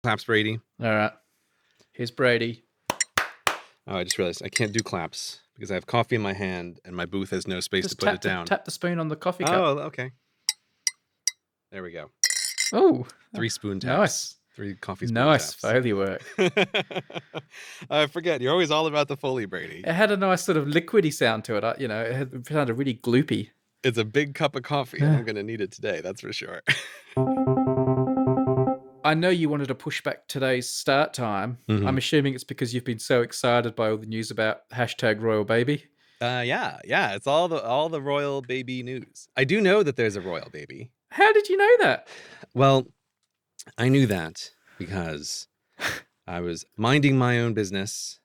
Claps, Brady. All right. Here's Brady. Oh, I just realized I can't do claps because I have coffee in my hand and my booth has no space to put it down. Tap the spoon on the coffee cup. Oh, okay. There we go. Oh, 3 spoon taps. nice. 3 coffee spoon Nice taps. Foley work. I forget. You're always all about the Foley, Brady. It had a nice sort of liquidy sound to it. It sounded really gloopy. It's a big cup of coffee, and I'm going to need it today. That's for sure. I know you wanted to push back today's start time. Mhm. I'm assuming it's because you've been so excited by all the news about #Royal Baby. Yeah. It's all the royal baby news. I do know that there's a royal baby. How did you know that? Well, I knew that because I was minding my own business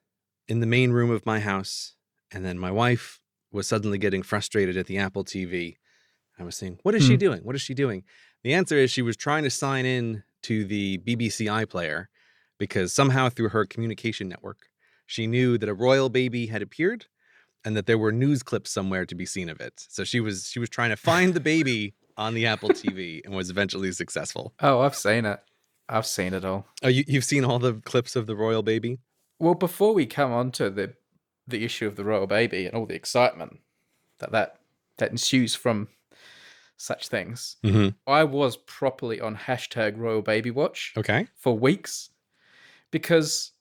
in the main room of my house, and then my wife was suddenly getting frustrated at the Apple TV. I was saying, "What is she doing? What is she doing?" The answer is she was trying to sign in to the BBC iPlayer because somehow through her communication network, she knew that a royal baby had appeared and that there were news clips somewhere to be seen of it. So she was trying to find the baby on the Apple TV and was eventually successful. Oh, I've seen it. I've seen it all. Oh, you've seen all the clips of the royal baby? Well, before we come on to the issue of the royal baby and all the excitement that ensues from such things, I was properly on #Royal Baby Watch for weeks because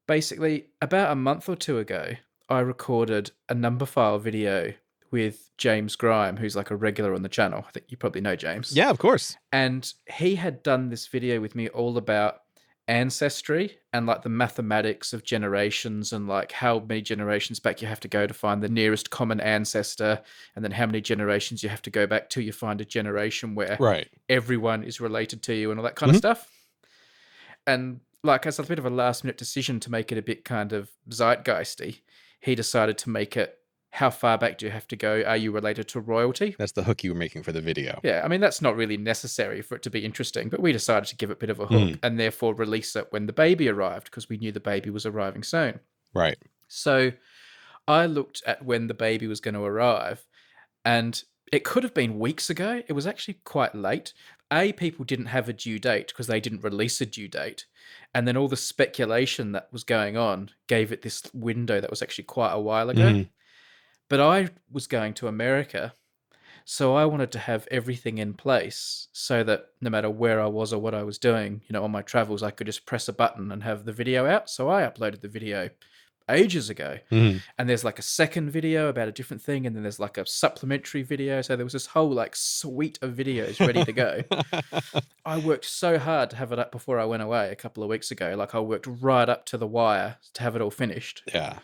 basically about a month or two ago, I recorded a number file video with James Grime, who's like a regular on the channel. I think you probably know James. Yeah, of course. And he had done this video with me all about ancestry and like the mathematics of generations and like how many generations back you have to go to find the nearest common ancestor, and then how many generations you have to go back till you find a generation where everyone is related to you and all that kind of stuff. And like as a bit of a last minute decision to make it a bit kind of zeitgeisty, he decided to make it, how far back do you have to go? Are you related to royalty? That's the hook you were making for the video. Yeah, I mean, that's not really necessary for it to be interesting, but we decided to give it a bit of a hook and therefore release it when the baby arrived because we knew the baby was arriving soon. Right. So I looked at when the baby was going to arrive, and it could have been weeks ago. It was actually quite late. People didn't have a due date because they didn't release a due date. And then all the speculation that was going on gave it this window that was actually quite a while ago. But I was going to America, so I wanted to have everything in place so that no matter where I was or what I was doing, on my travels, I could just press a button and have the video out. So I uploaded the video ages ago. And there's like a second video about a different thing, and then there's like a supplementary video. So there was this whole like suite of videos ready to go. I worked so hard to have it up before I went away a couple of weeks ago. Like I worked right up to the wire to have it all finished. Yeah.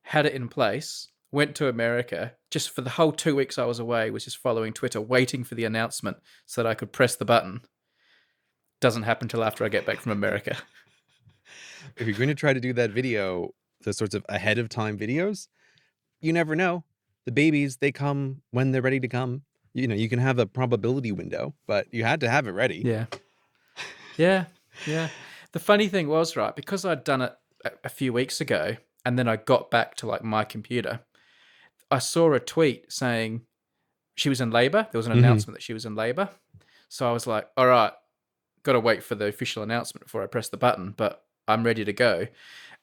Had it in place. Went to America, just for the whole 2 weeks I was away, was just following Twitter, waiting for the announcement so that I could press the button. Doesn't happen till after I get back from America. If you're going to try to do that video, those sorts of ahead of time videos, you never know. The babies, they come when they're ready to come. You can have a probability window, but you had to have it ready. Yeah. The funny thing was, right, because I'd done it a few weeks ago, and then I got back to like my computer, I saw a tweet saying she was in labor. There was an announcement that she was in labor. So I was like, all right, got to wait for the official announcement before I press the button, but I'm ready to go.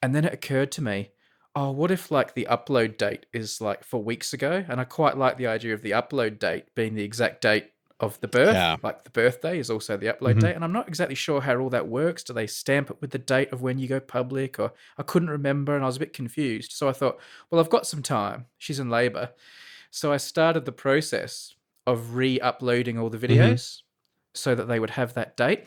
And then it occurred to me, oh, what if like the upload date is like for weeks ago? And I quite like the idea of the upload date being the exact date of the birth. Yeah. Like the birthday is also the upload date. And I'm not exactly sure how all that works. Do they stamp it with the date of when you go public? Or I couldn't remember and I was a bit confused. So I thought, well, I've got some time. She's in labor. So I started the process of re-uploading all the videos so that they would have that date.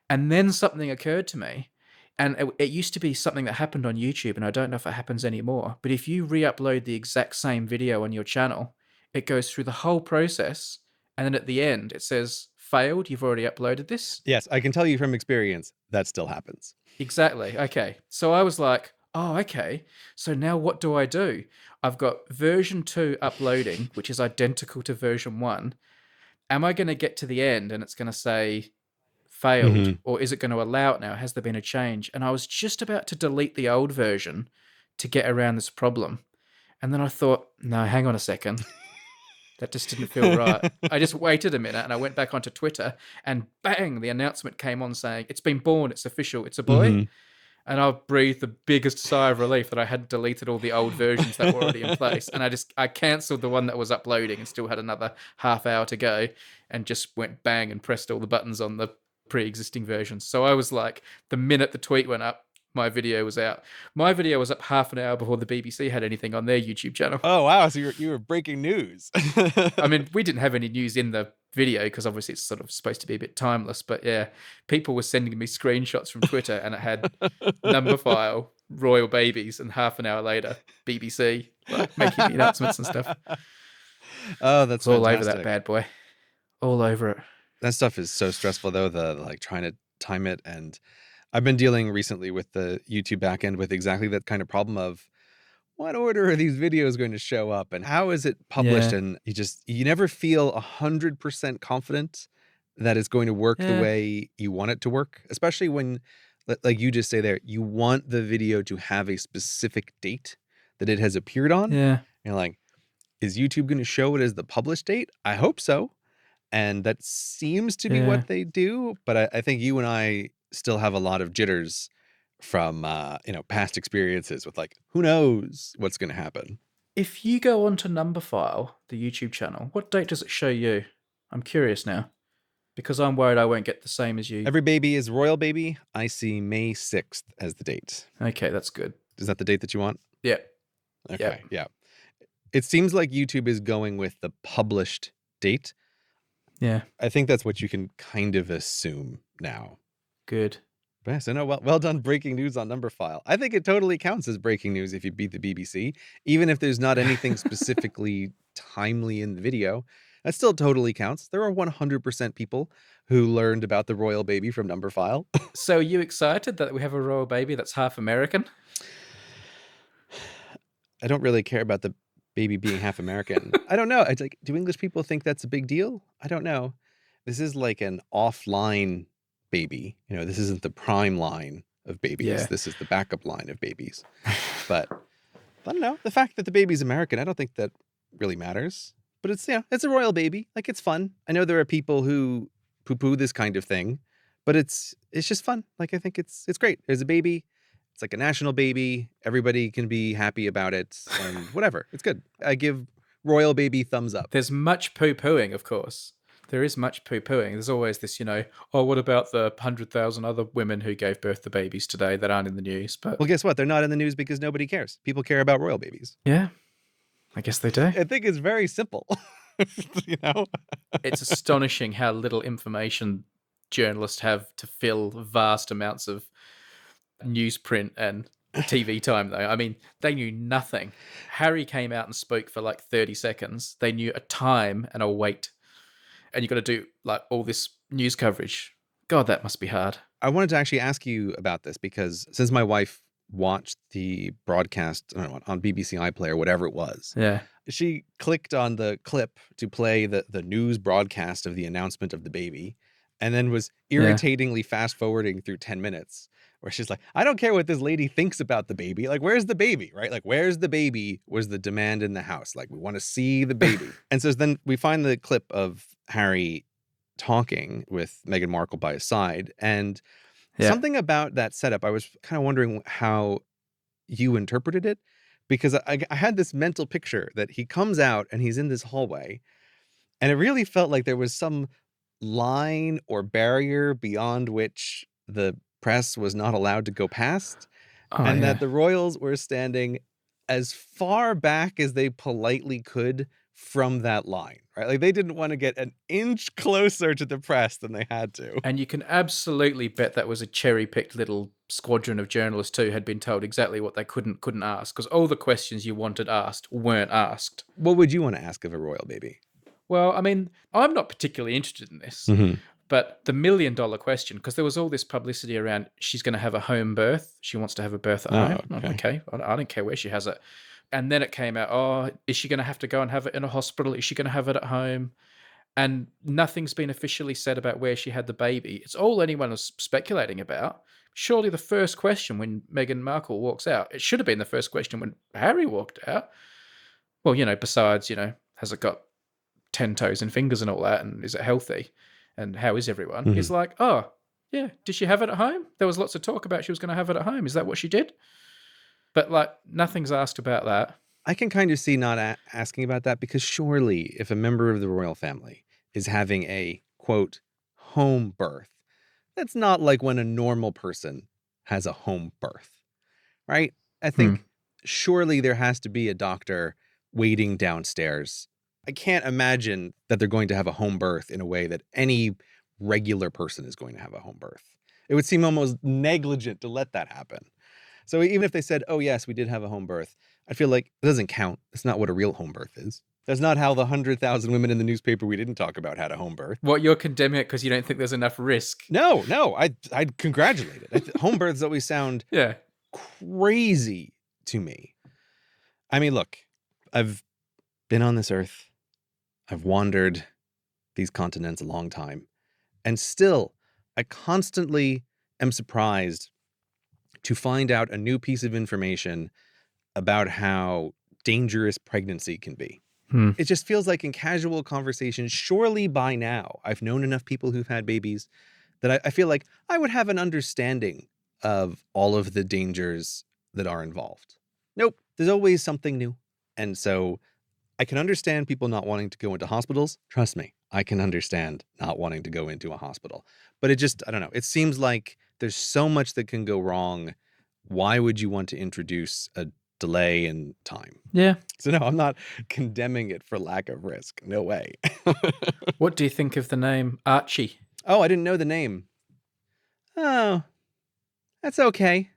And then something occurred to me. And it used to be something that happened on YouTube, and I don't know if it happens anymore. But if you re-upload the exact same video on your channel, it goes through the whole process. And then at the end, it says, failed, you've already uploaded this. Yes, I can tell you from experience, that still happens. Exactly. Okay. So I was like, oh, okay. So now what do I do? I've got version 2 uploading, which is identical to version 1. Am I going to get to the end and it's going to say failed? Or is it going to allow it now? Has there been a change? And I was just about to delete the old version to get around this problem. And then I thought, no, hang on a second. That just didn't feel right. I just waited a minute and I went back onto Twitter and bang, the announcement came on saying, it's been born, it's official, it's a boy. And I breathed the biggest sigh of relief that I hadn't deleted all the old versions that were already in place. And I cancelled the one that was uploading and still had another half hour to go and just went bang and pressed all the buttons on the pre-existing versions. So I was like, the minute the tweet went up, my video was out. My video was up half an hour before the BBC had anything on their YouTube channel. Oh, wow. So you were breaking news. I mean, we didn't have any news in the video because obviously it's sort of supposed to be a bit timeless. But yeah, people were sending me screenshots from Twitter and it had number file, royal babies, and half an hour later, BBC like, making the announcements and stuff. Oh, that's all fantastic. over that bad boy. All over it. That stuff is so stressful, though, the like trying to time it. And I've been dealing recently with the YouTube backend with exactly that kind of problem of what order are these videos going to show up and how is it published? Yeah. And you never feel 100% confident that it's going to work the way you want it to work, especially when, like you just say there, you want the video to have a specific date that it has appeared on. Yeah. You're like, is YouTube going to show it as the published date? I hope so. And that seems to be what they do. But I think you and I still have a lot of jitters from past experiences with like, who knows what's going to happen. If you go onto Numberphile, the YouTube channel, what date does it show you? I'm curious now because I'm worried I won't get the same as you. Every baby is royal baby. I see May 6th as the date. Okay, that's good. Is that the date that you want? Yeah. Okay, yeah. It seems like YouTube is going with the published date. Yeah. I think that's what you can kind of assume now. Good. Yeah, so no, well done breaking news on Numberphile. I think it totally counts as breaking news if you beat the BBC, even if there's not anything specifically timely in the video. That still totally counts. There are 100% people who learned about the royal baby from Numberphile. So are you excited that we have a royal baby that's half American? I don't really care about the baby being half American. I don't know. It's like, do English people think that's a big deal? I don't know. This is like an offline baby. This isn't the prime line of babies. Yeah. This is the backup line of babies. But I don't know. The fact that the baby's American, I don't think that really matters. But it's it's a royal baby. Like, it's fun. I know there are people who poo-poo this kind of thing, but it's just fun. Like, I think it's great. There's a baby. It's like a national baby. Everybody can be happy about it and whatever. It's good. I give royal baby thumbs up. There's much poo-pooing, of course. There is much poo-pooing. There's always this, what about the 100,000 other women who gave birth to babies today that aren't in the news? But well, guess what? They're not in the news because nobody cares. People care about royal babies. Yeah, I guess they do. I think it's very simple. It's astonishing how little information journalists have to fill vast amounts of newsprint and TV time, though. I mean, they knew nothing. Harry came out and spoke for like 30 seconds. They knew a time and a weight. And you've got to do like all this news coverage. God, that must be hard. I wanted to actually ask you about this because since my wife watched the broadcast on BBC iPlayer, whatever it was, she clicked on the clip to play the news broadcast of the announcement of the baby and then was irritatingly fast forwarding through 10 minutes where she's like, I don't care what this lady thinks about the baby. Like, where's the baby, right? Like, where's the baby was the demand in the house. Like, we want to see the baby. And so then we find the clip of Harry talking with Meghan Markle by his side. And something about that setup, I was kind of wondering how you interpreted it, because I had this mental picture that he comes out and he's in this hallway. And it really felt like there was some line or barrier beyond which the press was not allowed to go past, that the royals were standing as far back as they politely could from that line, right? Like, they didn't want to get an inch closer to the press than they had to. And you can absolutely bet that was a cherry-picked little squadron of journalists too, had been told exactly what they couldn't ask, because all the questions you wanted asked weren't asked. What would you want to ask of a royal baby? Well, I mean, I'm not particularly interested in this. But the $1 million question, because there was all this publicity around she's going to have a home birth. She wants to have a birth at home. Okay. I don't care where she has it. And then it came out, is she going to have to go and have it in a hospital? Is she going to have it at home? And nothing's been officially said about where she had the baby. It's all anyone was speculating about. Surely the first question when Meghan Markle walks out, it should have been the first question when Harry walked out. Well, besides, has it got 10 toes and fingers and all that, and is it healthy? And how is everyone? Mhm. He's like, oh, yeah, did she have it at home? There was lots of talk about she was going to have it at home. Is that what she did? But like, nothing's asked about that. I can kind of see not asking about that because surely if a member of the royal family is having a, quote, home birth, that's not like when a normal person has a home birth, right? I think surely there has to be a doctor waiting downstairs. I can't imagine that they're going to have a home birth in a way that any regular person is going to have a home birth. It would seem almost negligent to let that happen. So even if they said, oh, yes, we did have a home birth, I feel like it doesn't count. It's not what a real home birth is. That's not how the 100,000 women in the newspaper we didn't talk about had a home birth. What, you're condemning it because you don't think there's enough risk? No, I'd congratulate it. Home births always sound Yeah. crazy to me. I mean, look, I've been on this earth. I've wandered these continents a long time. And still, I constantly am surprised to find out a new piece of information about how dangerous pregnancy can be. It just feels like in casual conversations, surely by now, I've known enough people who've had babies that I feel like I would have an understanding of all of the dangers that are involved. Nope, there's always something new. And so I can understand people not wanting to go into hospitals. Trust me, I can understand not wanting to go into a hospital. But it just, I don't know, it seems like there's so much that can go wrong. Why would you want to introduce a delay in time? Yeah. So no, I'm not condemning it for lack of risk. No way. What do you think of the name Archie? Oh, I didn't know the name. Oh, that's okay.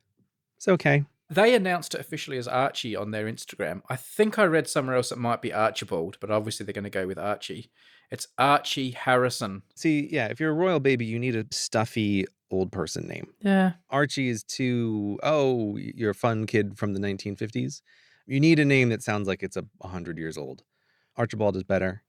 It's okay. They announced it officially as Archie on their Instagram. I think I read somewhere else it might be Archibald, but obviously they're going to go with Archie. It's Archie Harrison. See, yeah, if you're a royal baby, you need a stuffy old person name. Yeah. Archie is too, oh, you're a fun kid from the 1950s. You need a name that sounds like it's 100 years old. Archibald is better.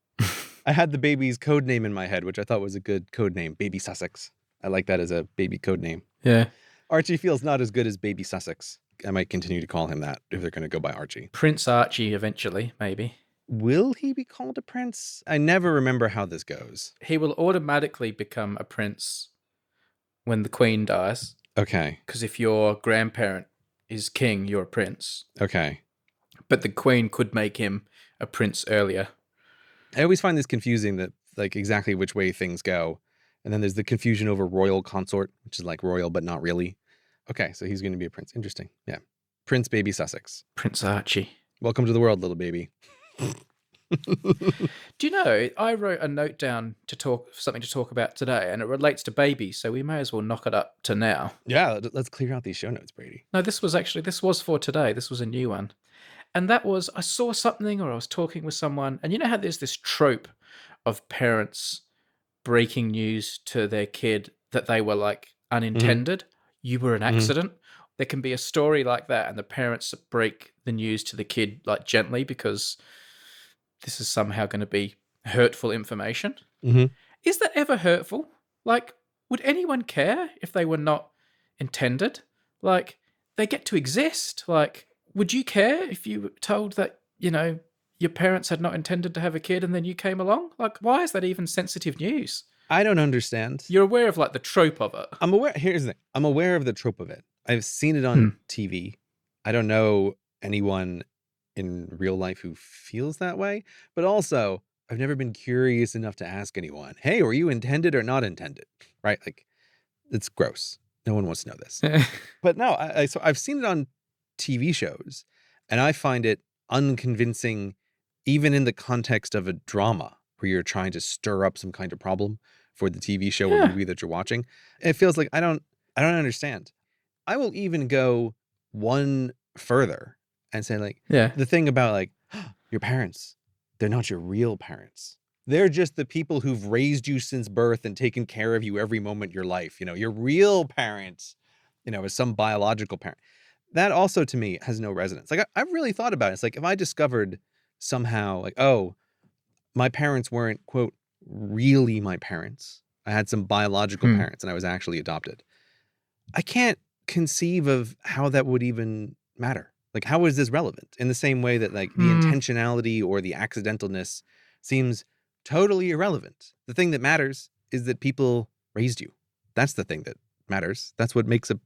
I had the baby's code name in my head, which I thought was a good code name, Baby Sussex. I like that as a baby code name. Yeah. Archie feels not as good as Baby Sussex. I might continue to call him that if they're going to go by Archie. Prince Archie eventually, maybe. Will he be called a prince? I never remember how this goes. He will automatically become a prince when the queen dies. Okay. Because if your grandparent is king, you're a prince. Okay. But the queen could make him a prince earlier. I always find this confusing that like exactly which way things go. And then there's the confusion over royal consort, which is like royal, but not really. Okay, so he's going to be a prince. Interesting. Yeah. Prince Baby Sussex. Prince Archie. Welcome to the world, little baby. Do you know, I wrote a note down something to talk about today, and it relates to babies, so we may as well knock it up to now. Yeah, let's clear out these show notes, Brady. No, this was for today. This was a new one. And that was, I saw something or I was talking with someone, and you know how there's this trope of parents breaking news to their kid that they were like unintended. You were an accident. There can be a story like that, and the parents break the news to the kid like gently because this is somehow going to be hurtful information. Is that ever hurtful? Like, would anyone care if they were not intended? Like, they get to exist. Like, would you care if you were told that, you know, your parents had not intended to have a kid and then you came along? Like, why is that even sensitive news? I don't understand. You're aware of like the trope of it. I'm aware. Here's the thing. I'm aware of the trope of it. I've seen it on TV. I don't know anyone in real life who feels that way, but also I've never been curious enough to ask anyone, hey, were you intended or not intended? Right? Like, it's gross. No one wants to know this. But no, so I've seen it on TV shows, and I find it unconvincing, even in the context of a drama where you're trying to stir up some kind of problem for the TV show or movie that you're watching. It feels like I don't understand. I will even go one further and say, like, the thing about like your parents, they're not your real parents. They're just the people who've raised you since birth and taken care of you every moment of your life. You know, your real parents, you know, is some biological parent. That also to me has no resonance. Like I've really thought about it. It's like if I discovered somehow like, oh, my parents weren't, quote, really my parents. I had some biological parents and I was actually adopted. I can't conceive of how that would even matter. Like, how is this relevant? In the same way that like the intentionality or the accidentalness seems totally irrelevant. The thing that matters is that people raised you. That's the thing that matters. That's what makes a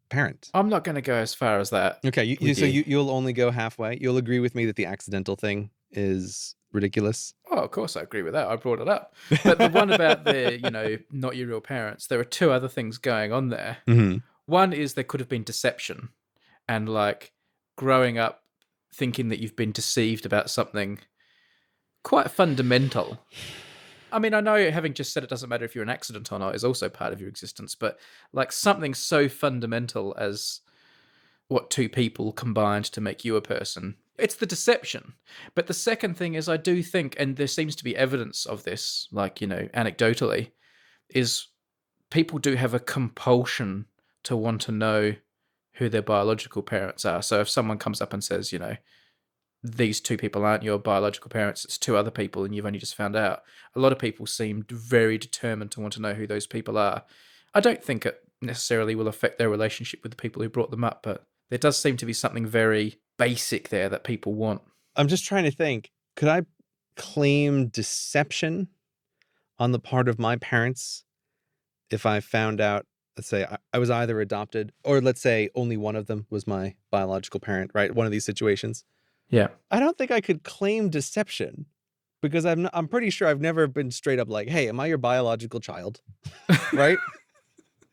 parent. I'm not going to go as far as that. Okay, with so you. you'll only go halfway. You'll agree with me that the accidental thing is ridiculous. Oh, of course I agree with that. I brought it up. But the one about the, not your real parents, there are two other things going on there. Mhm. One is there could have been deception and like growing up thinking that you've been deceived about something quite fundamental. I mean, I know having just said it doesn't matter if you're an accident or not is also part of your existence, but like something so fundamental as what two people combined to make you a person. It's the deception. But the second thing is I do think, and there seems to be evidence of this, like, anecdotally, is people do have a compulsion to want to know who their biological parents are. So if someone comes up and says, these two people aren't your biological parents, it's two other people and you've only just found out, a lot of people seem very determined to want to know who those people are. I don't think it necessarily will affect their relationship with the people who brought them up, but there does seem to be something very basic there that people want. I'm just trying to think, could I claim deception on the part of my parents if I found out, let's say I was either adopted or let's say only one of them was my biological parent, right? One of these situations. Yeah. I don't think I could claim deception because I'm pretty sure I've never been straight up like, hey, am I your biological child? Right?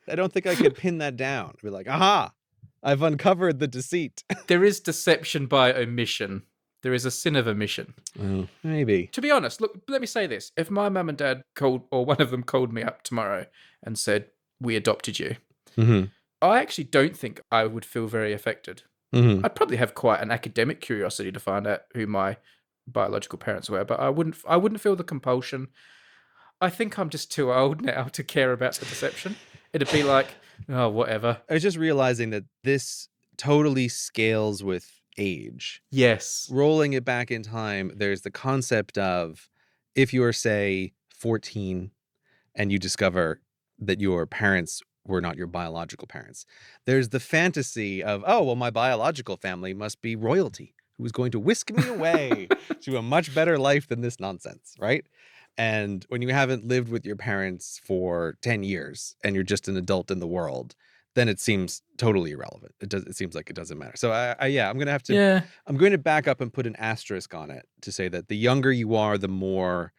I don't think I could pin that down. Be like, aha, I've uncovered the deceit. There is deception by omission. There is a sin of omission. Oh, maybe. To be honest, look, let me say this. If my mum and dad called, or one of them called me up tomorrow and said, we adopted you, Mm-hmm. I actually don't think I would feel very affected. Mm-hmm. I'd probably have quite an academic curiosity to find out who my biological parents were, but I wouldn't feel the compulsion. I think I'm just too old now to care about the deception. It'd be like, oh, whatever. I was just realizing that this totally scales with age. Yes. Rolling it back in time, there's the concept of if you're, say, 14 and you discover that your parents were not your biological parents, there's the fantasy of, oh, well, my biological family must be royalty who's going to whisk me away to a much better life than this nonsense, right? And when you haven't lived with your parents for 10 years and you're just an adult in the world, then it seems totally irrelevant. It seems like it doesn't matter. So I'm going to have to, Yeah. I'm going to back up and put an asterisk on it to say that the younger you are, the more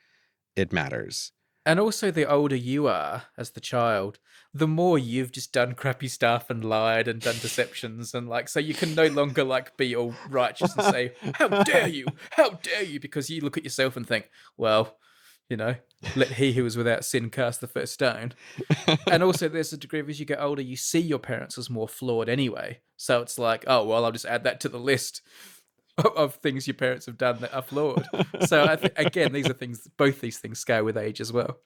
it matters. And also, the older you are as the child, the more you've just done crappy stuff and lied and done deceptions. And like, so you can no longer like be all righteous and say, how dare you? How dare you? Because you look at yourself and think, well, let he who is without sin cast the first stone. And also there's a degree of, as you get older, you see your parents as more flawed anyway. So it's like, oh, well, I'll just add that to the list of things your parents have done that are flawed. So I think, again, both these things scale with age as well.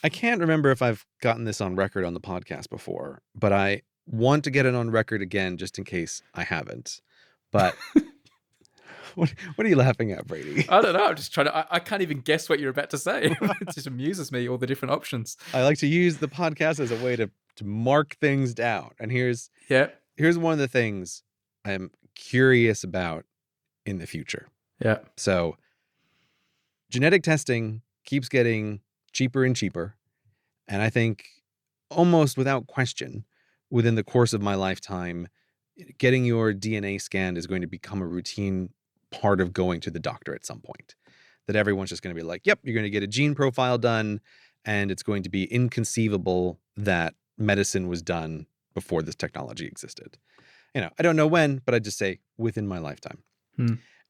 I can't remember if I've gotten this on record on the podcast before, but I want to get it on record again just in case I haven't. But what are you laughing at, Brady? I don't know. I'm just trying to. I can't even guess what you're about to say. It just amuses me, all the different options. I like to use the podcast as a way to mark things down. And here's one of the things I'm curious about in the future. Yeah. So genetic testing keeps getting cheaper and cheaper. And I think almost without question, within the course of my lifetime, getting your DNA scanned is going to become a routine part of going to the doctor at some point. That everyone's just going to be like, yep, you're going to get a gene profile done, and it's going to be inconceivable that medicine was done before this technology existed. I don't know when, but I just say within my lifetime.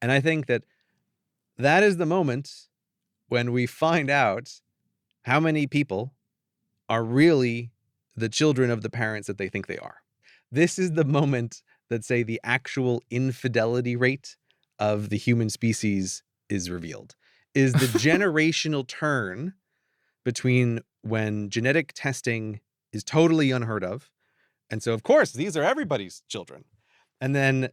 And I think that is the moment when we find out how many people are really the children of the parents that they think they are. This is the moment that, say, the actual infidelity rate of the human species is revealed, is the generational turn between when genetic testing is totally unheard of. And so, of course, these are everybody's children. And then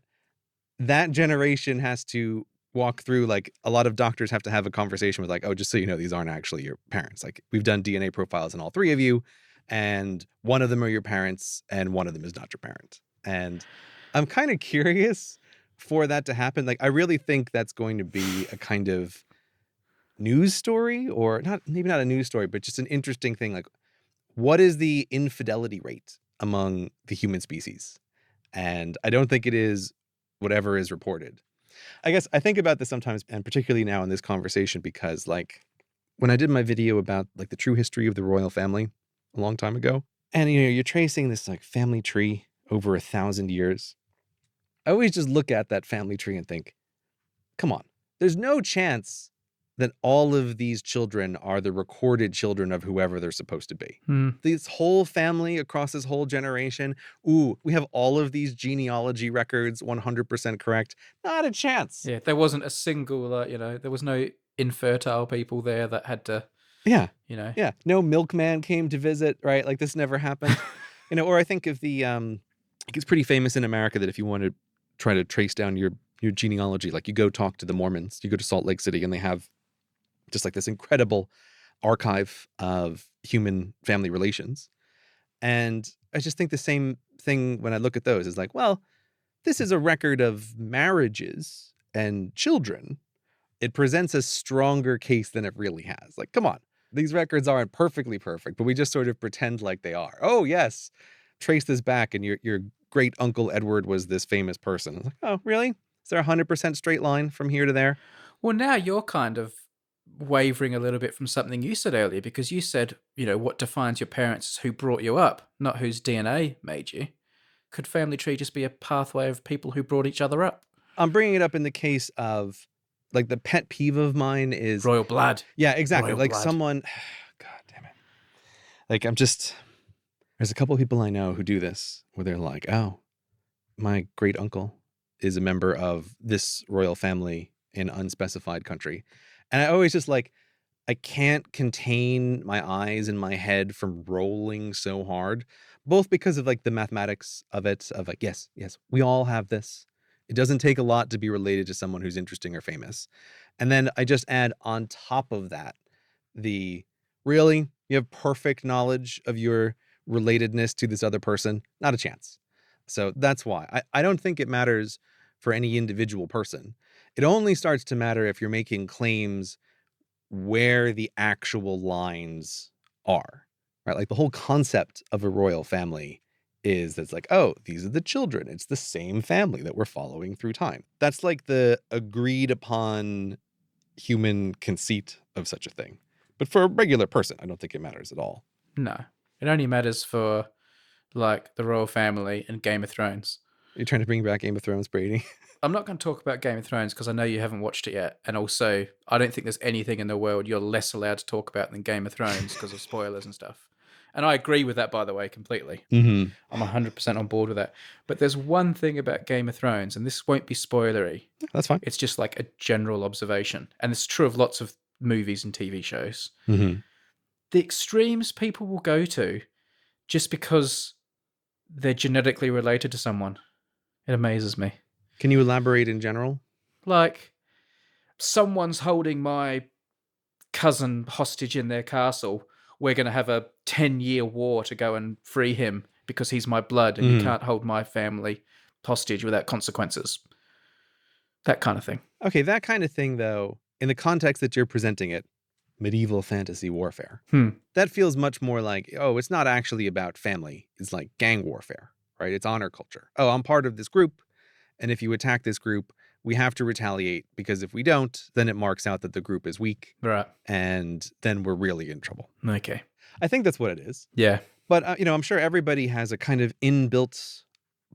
that generation has to walk through, like, a lot of doctors have to have a conversation with, like, oh, just so you know, these aren't actually your parents. Like, we've done DNA profiles on all three of you, and one of them are your parents, and one of them is not your parent. And I'm kind of curious for that to happen. Like, I really think that's going to be a kind of news story, or maybe not a news story, but just an interesting thing. Like, what is the infidelity rate among the human species? And I don't think it is whatever is reported. I guess I think about this sometimes, and particularly now in this conversation, because like when I did my video about like the true history of the royal family a long time ago, and you're tracing this like family tree over 1,000 years, I always just look at that family tree and think, come on, there's no chance that all of these children are the recorded children of whoever they're supposed to be. This whole family across this whole generation, we have all of these genealogy records 100% correct. Not a chance. Yeah, there wasn't a single, there was no infertile people there that had to, Yeah. Yeah, no milkman came to visit, right? Like this never happened. Or I think of the, it's pretty famous in America that if you want to try to trace down your genealogy, like you go talk to the Mormons, you go to Salt Lake City, and they have just like this incredible archive of human family relations. And I just think the same thing when I look at those is like, well, this is a record of marriages and children. It presents a stronger case than it really has. Like, come on, these records aren't perfectly perfect, but we just sort of pretend like they are. Oh, yes, trace this back, and your great uncle Edward was this famous person. Like, oh, really? Is there a 100% straight line from here to there? Well, now you're kind of wavering a little bit from something you said earlier, because you said, what defines your parents is who brought you up, not whose DNA made you. Could family tree just be a pathway of people who brought each other up? I'm bringing it up in the case of, like, the pet peeve of mine is royal blood. Yeah, exactly. Royal like blood. Someone, God damn it. Like, there's a couple of people I know who do this, where they're like, oh, my great uncle is a member of this royal family in unspecified country. And I always just like, I can't contain my eyes and my head from rolling so hard, both because of like the mathematics of it, of like, yes, we all have this. It doesn't take a lot to be related to someone who's interesting or famous. And then I just add on top of that, really, you have perfect knowledge of your relatedness to this other person? Not a chance. So that's why. I don't think it matters for any individual person. It only starts to matter if you're making claims where the actual lines are, right? Like the whole concept of a royal family is that's like, oh, these are the children. It's the same family that we're following through time. That's like the agreed upon human conceit of such a thing. But for a regular person, I don't think it matters at all. No, it only matters for like the royal family and Game of Thrones. You're trying to bring back Game of Thrones, Brady? I'm not going to talk about Game of Thrones because I know you haven't watched it yet. And also, I don't think there's anything in the world you're less allowed to talk about than Game of Thrones because of spoilers and stuff. And I agree with that, by the way, completely. Mm-hmm. I'm 100% on board with that. But there's one thing about Game of Thrones, and this won't be spoilery. That's fine. It's just like a general observation. And it's true of lots of movies and TV shows. Mm-hmm. The extremes people will go to just because they're genetically related to someone. It amazes me. Can you elaborate in general? Like, someone's holding my cousin hostage in their castle. We're going to have a 10-year war to go and free him because he's my blood and you can't hold my family hostage without consequences. That kind of thing. Okay, that kind of thing, though, in the context that you're presenting it, medieval fantasy warfare, that feels much more like, oh, it's not actually about family. It's like gang warfare, right? It's honor culture. Oh, I'm part of this group. And if you attack this group, we have to retaliate because if we don't, then it marks out that the group is weak. Right. And then we're really in trouble. Okay. I think that's what it is. Yeah. But, I'm sure everybody has a kind of inbuilt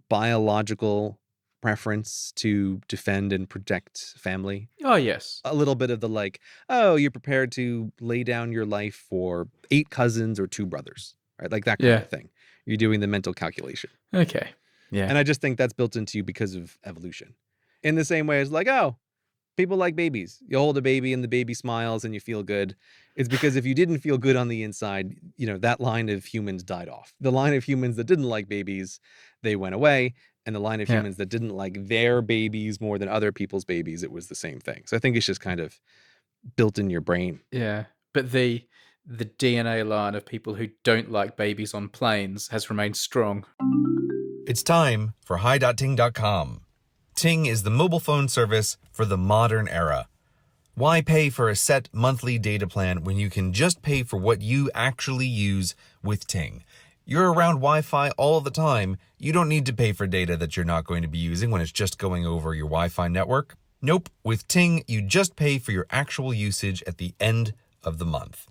biological preference to defend and protect family. Oh, yes. A little bit of the like, oh, you're prepared to lay down your life for 8 cousins or 2 brothers, right? Like that kind of thing. You're doing the mental calculation. Okay. Yeah. And I just think that's built into you because of evolution. In the same way as like, oh, people like babies. You hold a baby and the baby smiles and you feel good. It's because if you didn't feel good on the inside, that line of humans died off. The line of humans that didn't like babies, they went away. And the line of humans that didn't like their babies more than other people's babies, it was the same thing. So I think it's just kind of built in your brain. Yeah. But the DNA line of people who don't like babies on planes has remained strong. It's time for Hi.Ting.com. Ting is the mobile phone service for the modern era. Why pay for a set monthly data plan when you can just pay for what you actually use with Ting? You're around Wi-Fi all the time. You don't need to pay for data that you're not going to be using when it's just going over your Wi-Fi network. Nope, with Ting, you just pay for your actual usage at the end of the month.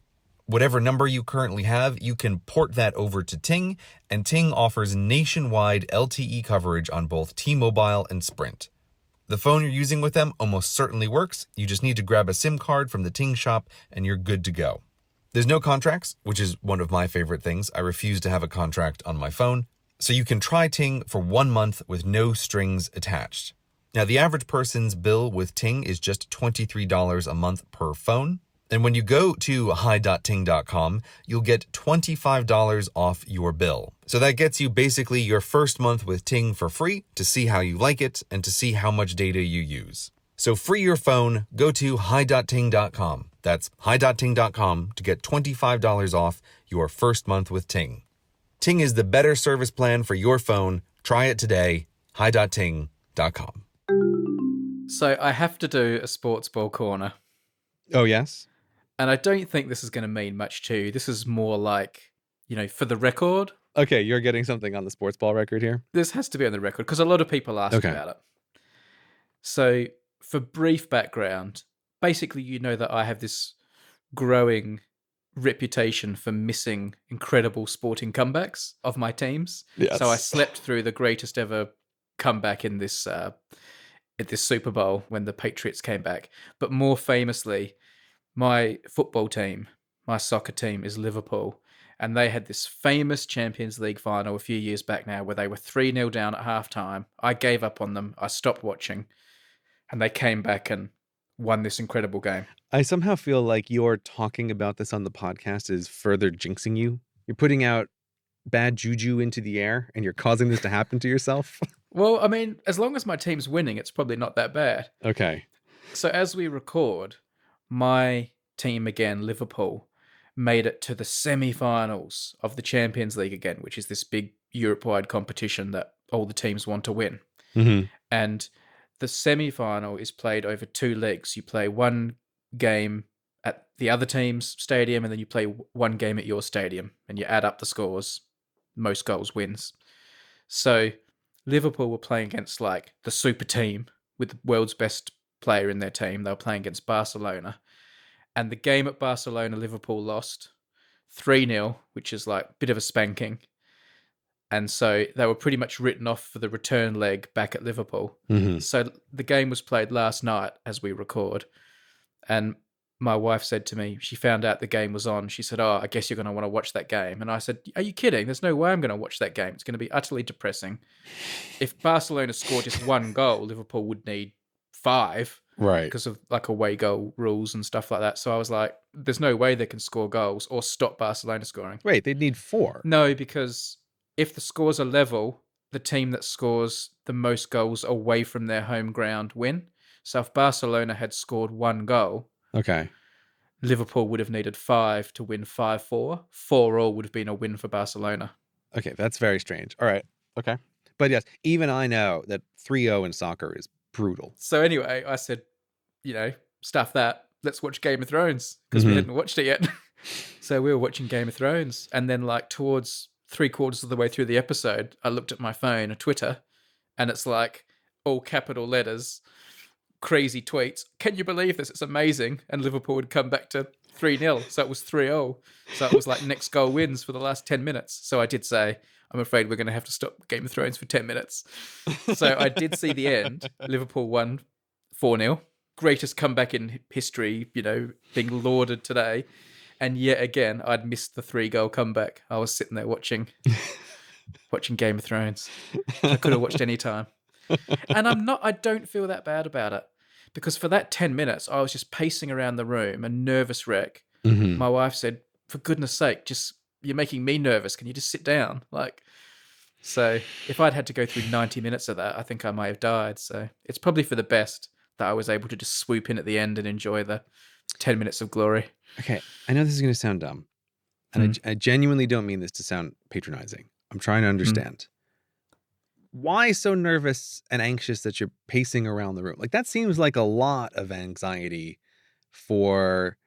Whatever number you currently have, you can port that over to Ting, and Ting offers nationwide LTE coverage on both T-Mobile and Sprint. The phone you're using with them almost certainly works. You just need to grab a SIM card from the Ting shop and you're good to go. There's no contracts, which is one of my favorite things. I refuse to have a contract on my phone. So you can try Ting for 1 month with no strings attached. Now, the average person's bill with Ting is just $23 a month per phone. And when you go to hi.ting.com, you'll get $25 off your bill. So that gets you basically your first month with Ting for free to see how you like it and to see how much data you use. So free your phone, go to hi.ting.com. That's hi.ting.com to get $25 off your first month with Ting. Ting is the better service plan for your phone. Try it today. hi.ting.com. So I have to do a sports ball corner. Oh, yes? And I don't think this is going to mean much to you. This is more like, for the record. Okay, you're getting something on the sports ball record here? This has to be on the record because a lot of people ask about it. So for brief background, basically you know that I have this growing reputation for missing incredible sporting comebacks of my teams. Yes. So I slept through the greatest ever comeback in this Super Bowl when the Patriots came back. But more famously, my football team, my soccer team is Liverpool. And they had this famous Champions League final a few years back now where they were 3-0 down at halftime. I gave up on them. I stopped watching. And they came back and won this incredible game. I somehow feel like you're talking about this on the podcast is further jinxing you. You're putting out bad juju into the air and you're causing this to happen to yourself. Well, I mean, as long as my team's winning, it's probably not that bad. Okay. So as we record, my team again, Liverpool, made it to the semi-finals of the Champions League again, which is this big Europe-wide competition that all the teams want to win. Mm-hmm. And the semi-final is played over 2 legs. You play one game at the other team's stadium, and then you play one game at your stadium, and you add up the scores. Most goals wins. So Liverpool were playing against like the super team with the world's best player in their team. They were playing against Barcelona. And the game at Barcelona, Liverpool lost 3-0, which is like a bit of a spanking. And so they were pretty much written off for the return leg back at Liverpool. Mm-hmm. So the game was played last night as we record. And my wife said to me, she found out the game was on. She said, I guess you're going to want to watch that game. And I said, are you kidding? There's no way I'm going to watch that game. It's going to be utterly depressing. If Barcelona scored just 1 goal, Liverpool would need 5. Right. Because of like away goal rules and stuff like that. So I was like, there's no way they can score goals or stop Barcelona scoring. Wait, they'd need 4. No, because if the scores are level, the team that scores the most goals away from their home ground win. So if Barcelona had scored 1 goal, okay, Liverpool would have needed 5 to win 5-4. 4-4 would have been a win for Barcelona. Okay, that's very strange. All right. Okay. But yes, even I know that 3-0 in soccer is brutal. So anyway, I said, stuff that. Let's watch Game of Thrones because we hadn't watched it yet. So we were watching Game of Thrones. And then like towards 3/4 of the way through the episode, I looked at my phone, Twitter, and it's like all capital letters, crazy tweets. Can you believe this? It's amazing. And Liverpool would come back to 3-0. So it was 3-0. So it was like next goal wins for the last 10 minutes. So I did say, I'm afraid we're going to have to stop Game of Thrones for 10 minutes. So I did see the end. Liverpool won 4-0. Greatest comeback in history, being lauded today. And yet again, I'd missed the 3-goal comeback. I was sitting there watching Game of Thrones. I could have watched any time. And I don't feel that bad about it. Because for that 10 minutes, I was just pacing around the room, a nervous wreck. Mm-hmm. My wife said, for goodness sake, you're making me nervous. Can you just sit down? So if I'd had to go through 90 minutes of that, I think I might have died. So it's probably for the best that I was able to just swoop in at the end and enjoy the 10 minutes of glory. Okay, I know this is going to sound dumb, and I genuinely don't mean this to sound patronizing. I'm trying to understand. Why so nervous and anxious that you're pacing around the room? Like, that seems like a lot of anxiety for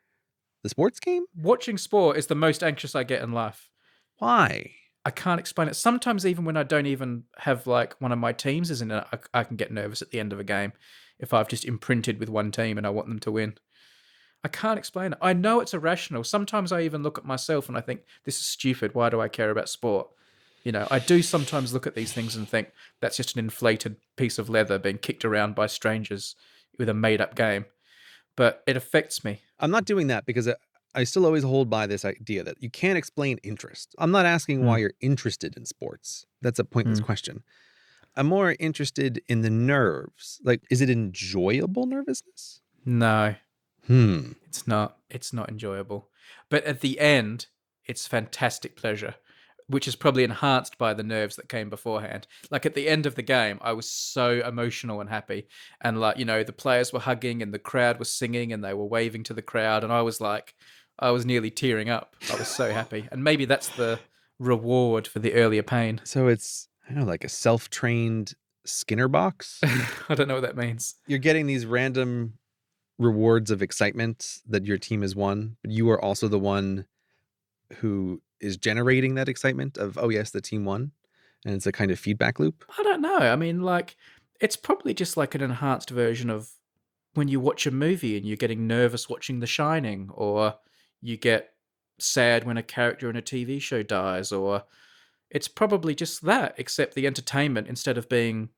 the sports game? Watching sport is the most anxious I get in life. Why? I can't explain it. Sometimes even when I don't even have like one of my teams is in it, I can get nervous at the end of a game if I've just imprinted with one team and I want them to win. I can't explain it. I know it's irrational. Sometimes I even look at myself and I think, this is stupid. Why do I care about sport? You know, I do sometimes look at these things and think that's just an inflated piece of leather being kicked around by strangers with a made-up game. But it affects me. I'm not doing that because I still always hold by this idea that you can't explain interest. I'm not asking why you're interested in sports. That's a pointless question. I'm more interested in the nerves. Like, is it enjoyable nervousness? No, it's not. It's not enjoyable. But at the end, it's fantastic pleasure, which is probably enhanced by the nerves that came beforehand. Like at the end of the game, I was so emotional and happy. And like, you know, the players were hugging and the crowd was singing and they were waving to the crowd. And I was like, I was nearly tearing up. I was so happy. And maybe that's the reward for the earlier pain. So it's, I don't know, like a self-trained Skinner box? I don't know what that means. You're getting these random rewards of excitement that your team has won, but you are also the one who is generating that excitement of, oh yes, the team won. And it's a kind of feedback loop. I don't know. I mean, like, it's probably just like an enhanced version of when you watch a movie and you're getting nervous watching The Shining, or you get sad when a character in a TV show dies, or it's probably just that, except the entertainment, instead of being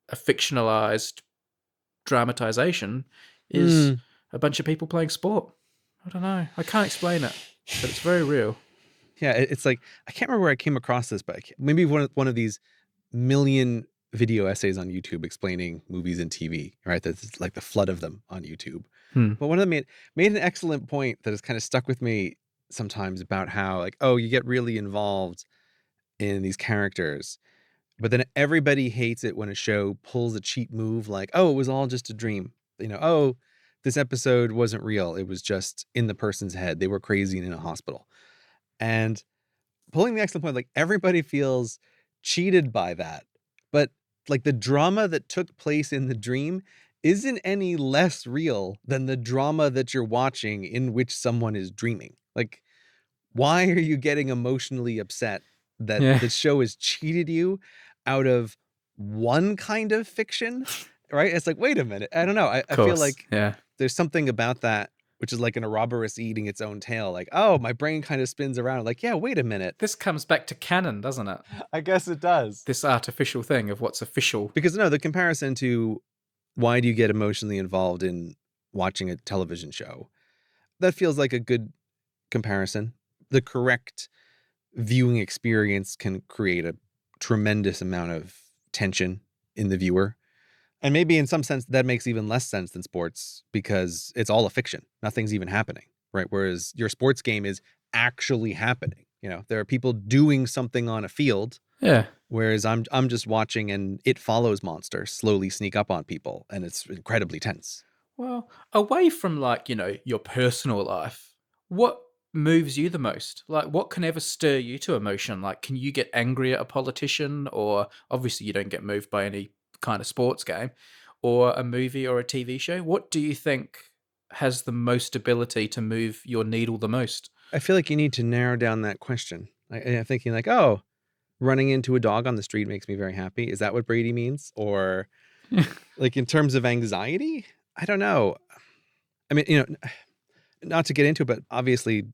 a fictionalized dramatization, is a bunch of people playing sport. I don't know. I can't explain it, but it's very real. Yeah, it's like, I can't remember where I came across this, but maybe one of these million video essays on YouTube explaining movies and TV, right? That's like the flood of them on YouTube. But one of them made an excellent point that has kind of stuck with me sometimes about how, like, oh, you get really involved in these characters, but then everybody hates it when a show pulls a cheap move like, oh, it was all just a dream. You know, oh, this episode wasn't real. It was just in the person's head. They were crazy and in a hospital. And pulling the excellent point, like, everybody feels cheated by that. But like, the drama that took place in the dream isn't any less real than the drama that you're watching in which someone is dreaming. Like, why are you getting emotionally upset that the show has cheated you out of one kind of fiction? Right? It's like, wait a minute. I don't know. I feel like there's something about that, which is like an Ouroboros eating its own tail. Like, oh, my brain kind of spins around. Like, yeah, wait a minute. This comes back to canon, doesn't it? I guess it does. This artificial thing of what's official. Because no, the comparison to why do you get emotionally involved in watching a television show? That feels like a good comparison. The correct viewing experience can create a tremendous amount of tension in the viewer. And maybe in some sense that makes even less sense than sports because it's all a fiction. Nothing's even happening, right? Whereas your sports game is actually happening. You know, there are people doing something on a field. Yeah. Whereas I'm just watching and It Follows monsters slowly sneak up on people, and it's incredibly tense. Well, away from like, you know, your personal life, what moves you the most? Like, what can ever stir you to emotion? Like, can you get angry at a politician? Or obviously you don't get moved by any kind of sports game or a movie or a TV show. What do you think has the most ability to move your needle the most? I feel like you need to narrow down that question. I'm thinking like, oh, running into a dog on the street makes me very happy. Is that what Brady means? Or like in terms of anxiety? I don't know. I mean, you know, not to get into it, but obviously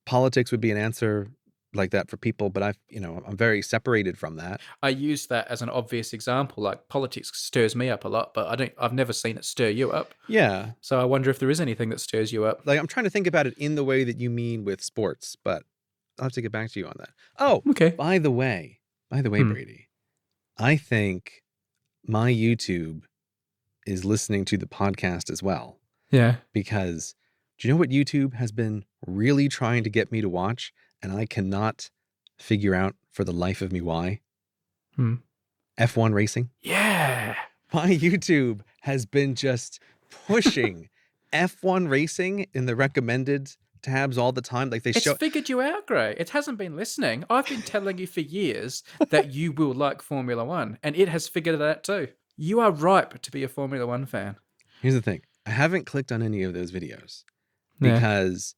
politics would be an answer like that for people, but I'm very separated from that. I use that as an obvious example. Like, politics stirs me up a lot, but I've never seen it stir you up. Yeah. So I wonder if there is anything that stirs you up. Like, I'm trying to think about it in the way that you mean with sports, but I'll have to get back to you on that. Oh, okay. By the way, Brady, I think my YouTube is listening to the podcast as well. Yeah. Because do you know what YouTube has been really trying to get me to watch? And I cannot figure out for the life of me why. F1 racing. Yeah. My YouTube has been just pushing F1 racing in the recommended tabs all the time. Like it's figured you out, Gray. It hasn't been listening. I've been telling you for years that you will like Formula One, and it has figured it out too. You are ripe to be a Formula One fan. Here's the thing. I haven't clicked on any of those videos. Yeah. because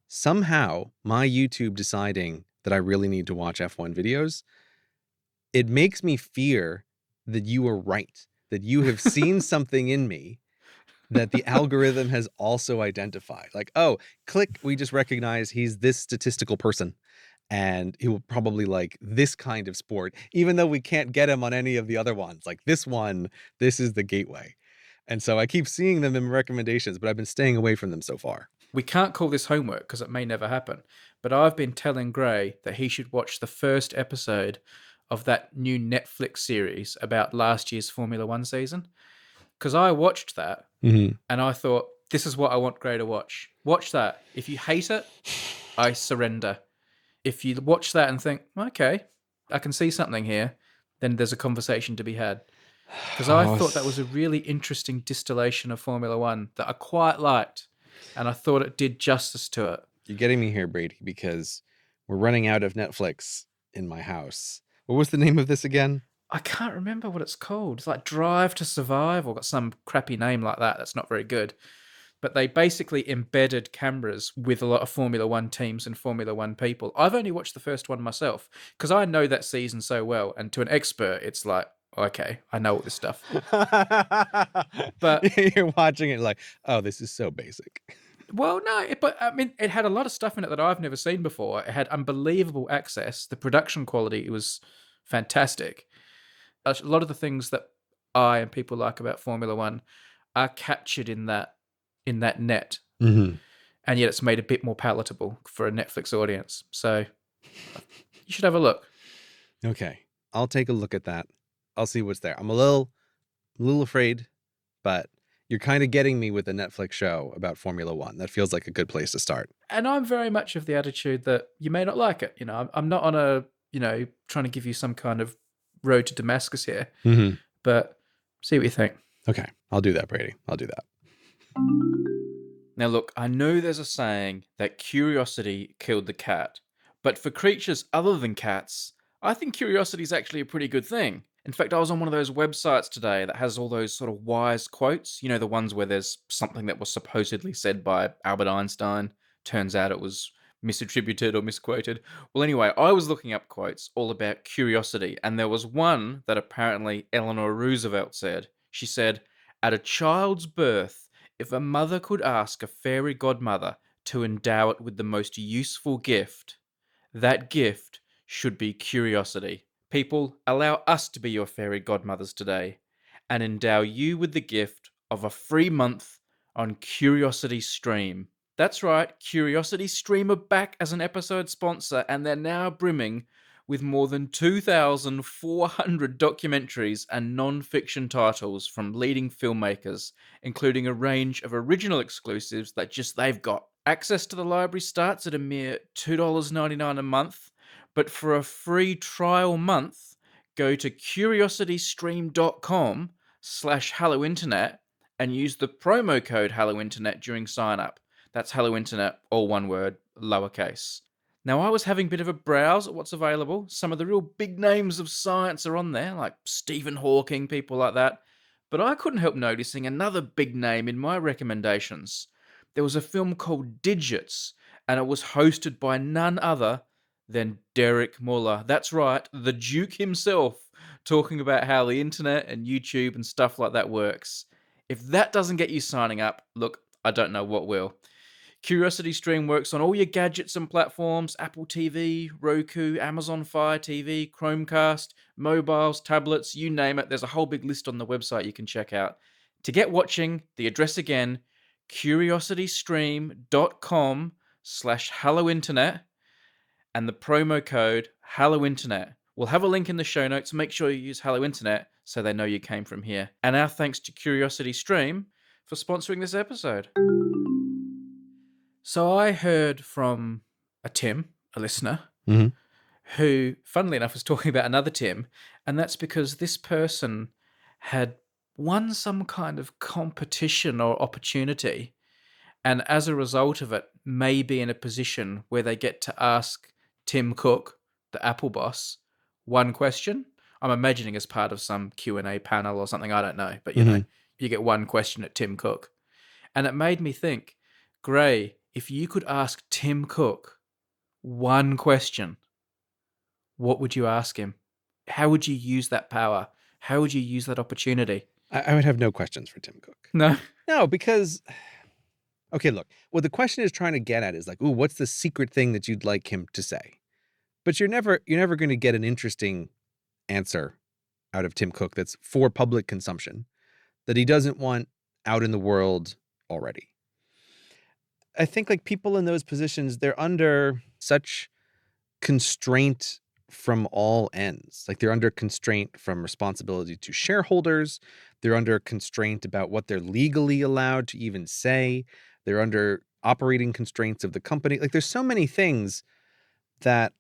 somehow my YouTube deciding that I really need to watch F1 videos, it makes me fear that you are right, that you have seen something in me that the algorithm has also identified. Like, oh, click, we just recognize he's this statistical person and he will probably like this kind of sport, even though we can't get him on any of the other ones. Like this one, this is the gateway. And so I keep seeing them in recommendations, but I've been staying away from them so far. We can't call this homework because it may never happen. But I've been telling Gray that he should watch the first episode of that new Netflix series about last year's Formula One season. Because I watched that and I thought, this is what I want Gray to watch. Watch that. If you hate it, I surrender. If you watch that and think, okay, I can see something here, then there's a conversation to be had. Because I thought that was a really interesting distillation of Formula One that I quite liked. And I thought it did justice to it. You're getting me here, Brady, because we're running out of Netflix in my house. What was the name of this again? I can't remember what it's called. It's like Drive to Survive or got some crappy name like that. That's not very good. But they basically embedded cameras with a lot of Formula One teams and Formula One people. I've only watched the first one myself because I know that season so well. And to an expert, it's like, okay, I know all this stuff. But you're watching it like, oh, this is so basic. Well, no, but I mean, it had a lot of stuff in it that I've never seen before. It had unbelievable access. The production quality was fantastic. A lot of the things that I and people like about Formula One are captured in that net, and yet it's made a bit more palatable for a Netflix audience. So you should have a look. Okay, I'll take a look at that. I'll see what's there. I'm a little afraid, but you're kind of getting me with a Netflix show about Formula One. That feels like a good place to start. And I'm very much of the attitude that you may not like it. You know, I'm not on a, trying to give you some kind of road to Damascus here, but see what you think. Okay, I'll do that, Brady. I'll do that. Now, look, I know there's a saying that curiosity killed the cat, but for creatures other than cats, I think curiosity is actually a pretty good thing. In fact, I was on one of those websites today that has all those sort of wise quotes, the ones where there's something that was supposedly said by Albert Einstein. Turns out it was misattributed or misquoted. Well, anyway, I was looking up quotes all about curiosity, and there was one that apparently Eleanor Roosevelt said. She said, "At a child's birth, if a mother could ask a fairy godmother to endow it with the most useful gift, that gift should be curiosity. People, allow us to be your fairy godmothers today and endow you with the gift of a free month on Curiosity Stream." That's right, Curiosity Stream are back as an episode sponsor, and they're now brimming with more than 2,400 documentaries and non-fiction titles from leading filmmakers, including a range of original exclusives that just they've got. Access to the library starts at a mere $2.99 a month, but for a free trial month, go to curiositystream.com/HelloInternet and use the promo code HelloInternet during sign-up. That's HelloInternet, all one word, lowercase. Now, I was having a bit of a browse at what's available. Some of the real big names of science are on there, like Stephen Hawking, people like that. But I couldn't help noticing another big name in my recommendations. There was a film called Digits, and it was hosted by none other than Derek Muller. That's right, the Duke himself, talking about how the internet and YouTube and stuff like that works. If that doesn't get you signing up, look, I don't know what will. Curiosity Stream works on all your gadgets and platforms: Apple TV, Roku, Amazon Fire TV, Chromecast, mobiles, tablets, you name it. There's a whole big list on the website you can check out. To get watching, the address again, curiositystream.com/HelloInternet and the promo code HelloInternet. We'll have a link in the show notes. Make sure you use HelloInternet so they know you came from here. And our thanks to Curiosity Stream for sponsoring this episode. So I heard from a Tim, a listener, who, funnily enough, was talking about another Tim, and that's because this person had won some kind of competition or opportunity, and as a result of it, may be in a position where they get to ask Tim Cook, the Apple boss, one question. I'm imagining as part of some Q&A panel or something, I don't know, but you know, you get one question at Tim Cook. And it made me think, Gray, if you could ask Tim Cook one question, what would you ask him? How would you use that power? How would you use that opportunity? I would have no questions for Tim Cook. No. No, because, okay, look, what the question is trying to get at is like, ooh, what's the secret thing that you'd like him to say? But you're never going to get an interesting answer out of Tim Cook that's for public consumption, that he doesn't want out in the world already. I think like people in those positions, they're under such constraint from all ends. Like they're under constraint from responsibility to shareholders. They're under constraint about what they're legally allowed to even say. They're under operating constraints of the company. Like there's so many things that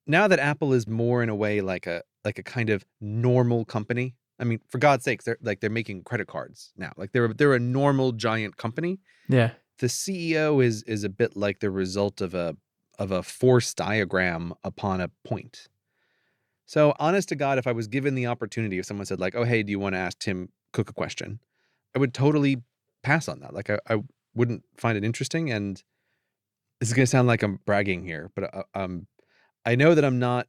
now that Apple is more in a way like a kind of normal company. I mean, for God's sakes, they're making credit cards now. Like they're a normal giant company. Yeah. The CEO is a bit like the result of a force diagram upon a point. So honest to God, if I was given the opportunity, if someone said like, oh, hey, do you want to ask Tim Cook a question? I would totally pass on that. Like I wouldn't find it interesting. And this is going to sound like I'm bragging here, but I know that I'm not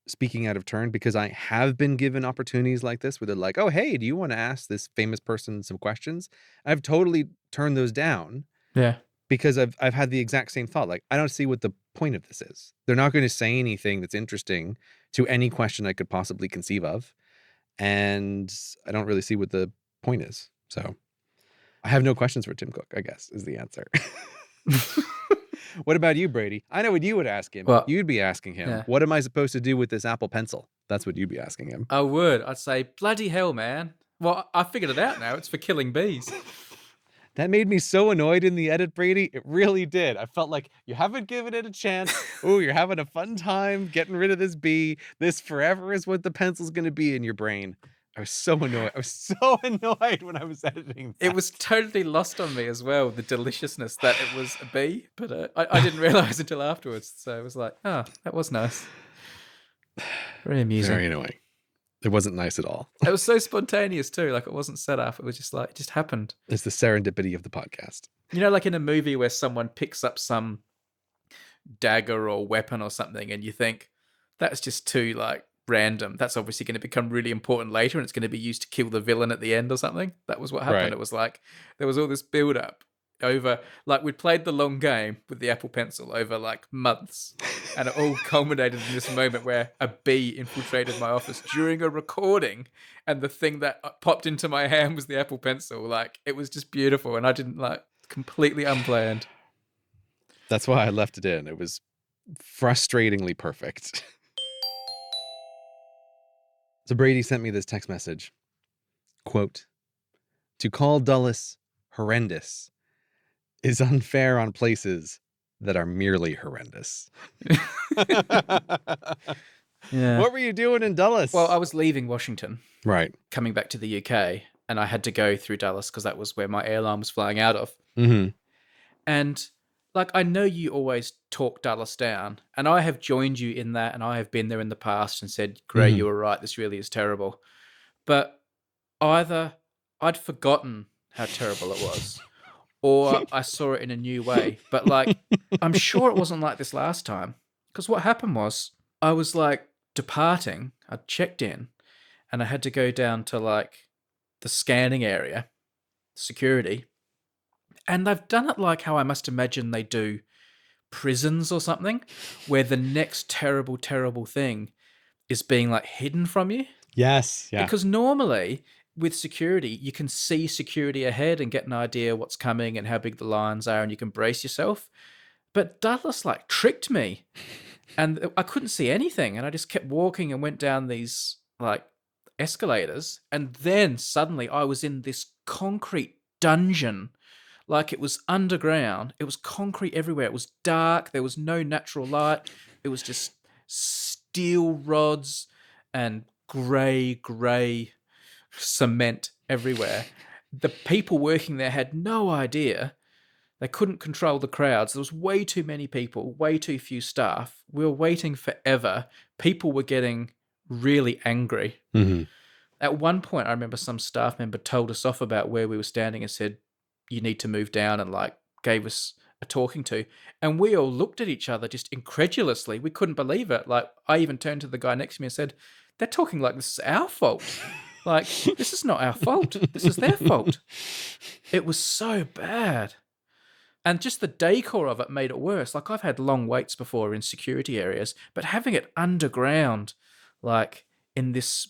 speaking out of turn because I have been given opportunities like this where they're like, oh, hey, do you want to ask this famous person some questions? I've totally turned those down. Yeah. Because I've had the exact same thought. Like, I don't see what the point of this is. They're not going to say anything that's interesting to any question I could possibly conceive of. And I don't really see what the point is. So I have no questions for Tim Cook, I guess, is the answer. What about you, Brady? I know what you would ask him. Well, you'd be asking him, yeah. what am I supposed to do with this Apple Pencil? That's what you'd be asking him. I would. I'd say, bloody hell, man. Well, I figured it out now. It's for killing bees. That made me so annoyed in the edit, Brady. It really did. I felt like you haven't given it a chance. Ooh, you're having a fun time getting rid of this bee. This forever is what the pencil's going to be in your brain. I was so annoyed. I was so annoyed when I was editing that. It was totally lost on me as well, the deliciousness that it was a bee. But I didn't realize until afterwards. So I was like, oh, that was nice. Very amusing. Very annoying. It wasn't nice at all. It was so spontaneous too. Like it wasn't set up. It was just like, it just happened. It's the serendipity of the podcast. You know, like in a movie where someone picks up some dagger or weapon or something and you think, that's just too like random. That's obviously going to become really important later and it's going to be used to kill the villain at the end or something. That was what happened. Right. It was like, there was all this build up over, like we'd played the long game with the Apple Pencil over like months. And it all culminated in this moment where a bee infiltrated my office during a recording, and the thing that popped into my hand was the Apple Pencil. Like, it was just beautiful, and I didn't like completely unplanned. That's why I left it in. It was frustratingly perfect. So Brady sent me this text message. Quote, to call Dulles horrendous is unfair on places that are merely horrendous. Yeah. What were you doing in Dulles? Well, I was leaving Washington, right. coming back to the UK, and I had to go through Dulles because that was where my airline was flying out of. Mm-hmm. And like, I know you always talk Dulles down, and I have joined you in that, and I have been there in the past and said, Gray, you were right, this really is terrible. But either I'd forgotten how terrible it was, or I saw it in a new way. But like, I'm sure it wasn't like this last time. Because what happened was, I was like departing, I'd checked in, and I had to go down to like the scanning area, security. And they've done it like how I must imagine they do prisons or something, where the next terrible, terrible thing is being like hidden from you. Yes. Yeah. Because normally with security, you can see security ahead and get an idea what's coming and how big the lines are, and you can brace yourself. But Dulles like tricked me, and I couldn't see anything, and I just kept walking and went down these like escalators, and then suddenly I was in this concrete dungeon. Like it was underground. It was concrete everywhere. It was dark. There was no natural light. It was just steel rods and grey cement everywhere. The people working there had no idea. They couldn't control the crowds. There was way too many people, way too few staff. We were waiting forever. People were getting really angry. Mm-hmm. At one point, I remember some staff member told us off about where we were standing and said, you need to move down, and like gave us are talking to. And we all looked at each other just incredulously. We couldn't believe it. Like, I even turned to the guy next to me and said, they're talking like this is our fault. Like, this is not our fault. This is their fault. It was so bad. And just the decor of it made it worse. Like, I've had long waits before in security areas, but having it underground, like in this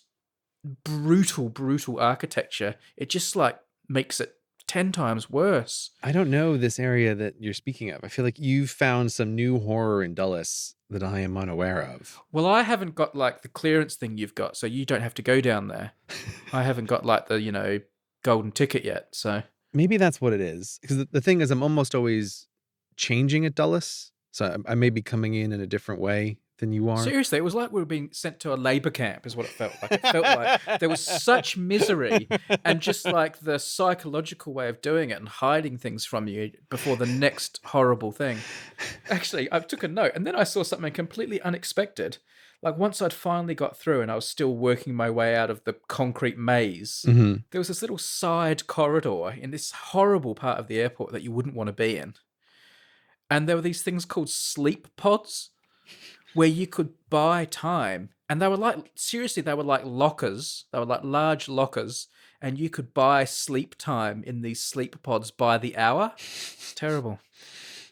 brutal, brutal architecture, it just like makes it 10 times worse. I don't know this area that you're speaking of. I feel like you've found some new horror in Dulles that I am unaware of. Well, I haven't got like the clearance thing you've got, so you don't have to go down there. I haven't got like the, golden ticket yet, so. Maybe that's what it is. Because the thing is, I'm almost always changing at Dulles. So I may be coming in a different way than you are. Seriously, it was like we were being sent to a labor camp, is what it felt like. It felt like there was such misery and just like the psychological way of doing it and hiding things from you before the next horrible thing. Actually, I took a note and then I saw something completely unexpected. Like once I'd finally got through and I was still working my way out of the concrete maze, Mhm. there was this little side corridor in this horrible part of the airport that you wouldn't want to be in. And there were these things called sleep pods where you could buy time. And they were like, seriously, they were like lockers. They were like large lockers. And you could buy sleep time in these sleep pods by the hour. It's terrible.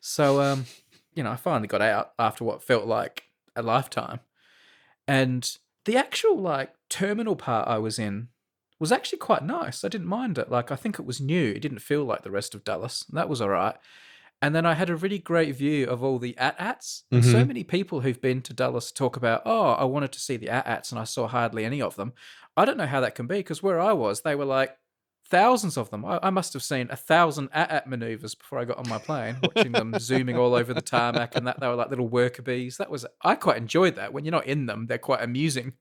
So, I finally got out after what felt like a lifetime. And the actual like terminal part I was in was actually quite nice. I didn't mind it. Like, I think it was new. It didn't feel like the rest of Dulles. That was all right. And then I had a really great view of all the AT-ATs. And so many people who've been to Dulles talk about, oh, I wanted to see the AT-ATs and I saw hardly any of them. I don't know how that can be because where I was, they were like thousands of them. I must have seen 1,000 AT-AT maneuvers before I got on my plane, watching them zooming all over the tarmac and that they were like little worker bees. I quite enjoyed that. When you're not in them, they're quite amusing.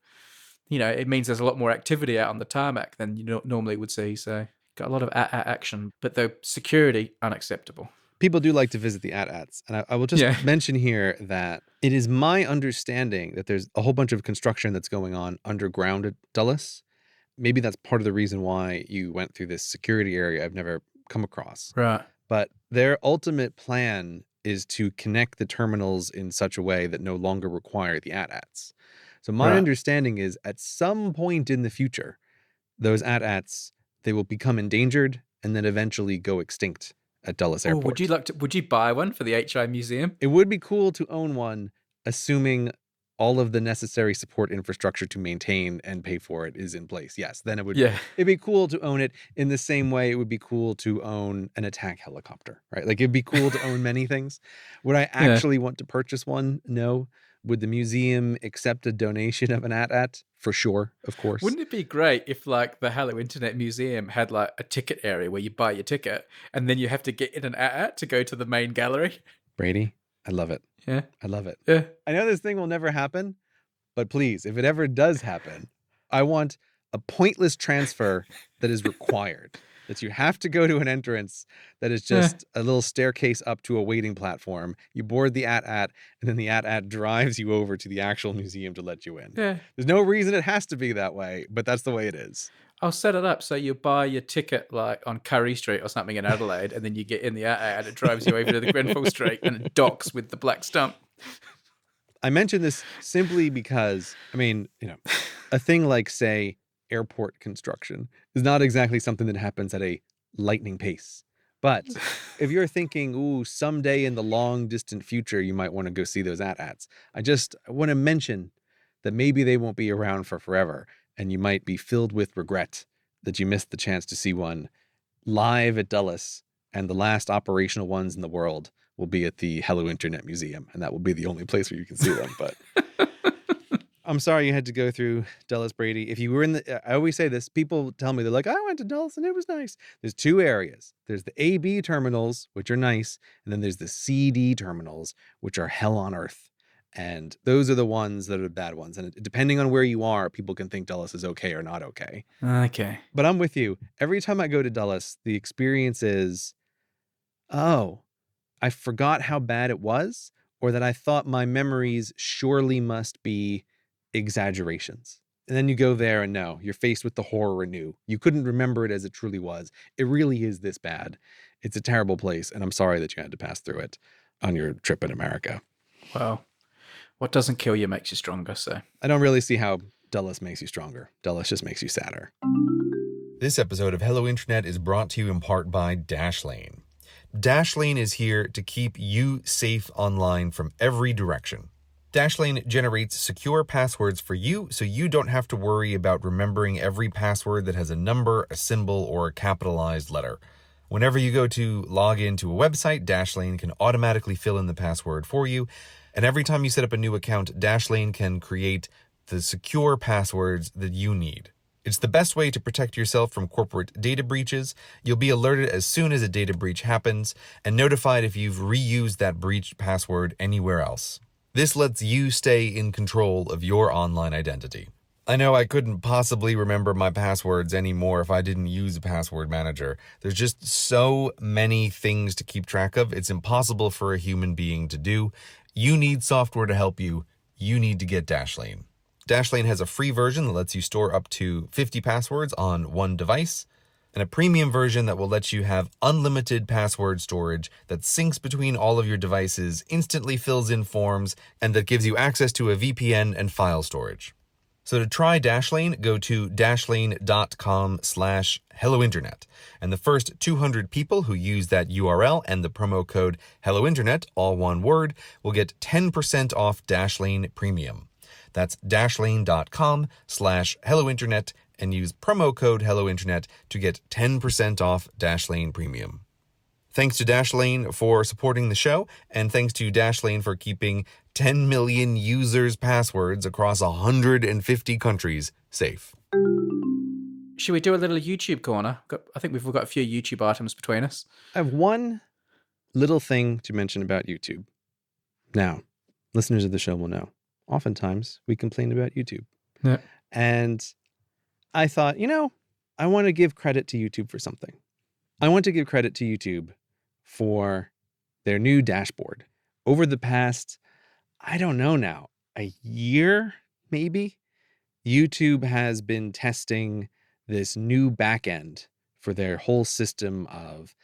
It means there's a lot more activity out on the tarmac than you normally would see. So got a lot of AT-AT action, but the security, unacceptable. People do like to visit the AT-ATs. And I will just mention here that it is my understanding that there's a whole bunch of construction that's going on underground at Dulles. Maybe that's part of the reason why you went through this security area I've never come across. Right. But their ultimate plan is to connect the terminals in such a way that no longer require the AT-ATs. So my understanding is at some point in the future, those AT-ATs, they will become endangered and then eventually go extinct at Dulles Airport. Would you buy one for the HI Museum? It would be cool to own one, assuming all of the necessary support infrastructure to maintain and pay for it is in place. Yes, then it'd be cool to own it in the same way it would be cool to own an attack helicopter, right? Like it'd be cool to own many things. Would I actually want to purchase one? No. Would the museum accept a donation of an AT-AT? For sure, of course. Wouldn't it be great if like the Hello Internet Museum had like a ticket area where you buy your ticket and then you have to get in an AT-AT to go to the main gallery? Brady, I love it. Yeah. I love it. Yeah. I know this thing will never happen, but please, if it ever does happen, I want a pointless transfer that is required. That you have to go to an entrance that is just a little staircase up to a waiting platform. You board the AT-AT, and then the AT-AT drives you over to the actual museum to let you in. Yeah. There's no reason it has to be that way, but that's the way it is. I'll set it up so you buy your ticket like on Curry Street or something in Adelaide, and then you get in the AT-AT and it drives you over to the Grenfell Street and it docks with the black stump. I mention this simply because, a thing like, say, airport construction is not exactly something that happens at a lightning pace. But if you're thinking, ooh, someday in the long distant future, you might want to go see those AT-ATs. I want to mention that maybe they won't be around for forever. And you might be filled with regret that you missed the chance to see one live at Dulles. And the last operational ones in the world will be at the Hello Internet Museum. And that will be the only place where you can see them. But I'm sorry you had to go through Dulles, Brady. If you were I always say this, people tell me, they're like, I went to Dulles and it was nice. There's two areas. There's the AB terminals, which are nice. And then there's the CD terminals, which are hell on earth. And those are the ones that are the bad ones. And depending on where you are, people can think Dulles is okay or not okay. Okay. But I'm with you. Every time I go to Dulles, the experience is, oh, I forgot how bad it was, or that I thought my memories surely must be exaggerations. And then you go there and no, you're faced with the horror anew. You couldn't remember it as it truly was. It really is this bad. It's a terrible place, and I'm sorry that you had to pass through it on your trip in America. Well, what doesn't kill you makes you stronger, so. I don't really see how Dulles makes you stronger. Dulles just makes you sadder. This episode of Hello Internet is brought to you in part by Dashlane. Dashlane is here to keep you safe online from every direction. Dashlane generates secure passwords for you, so you don't have to worry about remembering every password that has a number, a symbol, or a capitalized letter. Whenever you go to log into a website, Dashlane can automatically fill in the password for you. And every time you set up a new account, Dashlane can create the secure passwords that you need. It's the best way to protect yourself from corporate data breaches. You'll be alerted as soon as a data breach happens and notified if you've reused that breached password anywhere else. This lets you stay in control of your online identity. I know I couldn't possibly remember my passwords anymore if I didn't use a password manager. There's just so many things to keep track of. It's impossible for a human being to do. You need software to help you. You need to get Dashlane. Dashlane has a free version that lets you store up to 50 passwords on one device, and a premium version that will let you have unlimited password storage that syncs between all of your devices, instantly fills in forms, and that gives you access to a VPN and file storage. So to try Dashlane, go to dashlane.com/hellointernet. And the first 200 people who use that URL and the promo code HelloInternet, all one word, will get 10% off Dashlane Premium. That's dashlane.com/hellointernet and use promo code HelloInternet to get 10% off Dashlane Premium. Thanks to Dashlane for supporting the show, and thanks to Dashlane for keeping 10 million users' passwords across 150 countries safe. Should we do a little YouTube corner? I think we've got a few YouTube items between us. I have one little thing to mention about YouTube. Now, listeners of the show will know, oftentimes we complain about YouTube. Yeah. And I thought, I want to give credit to YouTube for something. I want to give credit to YouTube for their new dashboard. Over the past, I don't know now, a year maybe, YouTube has been testing this new backend for their whole system of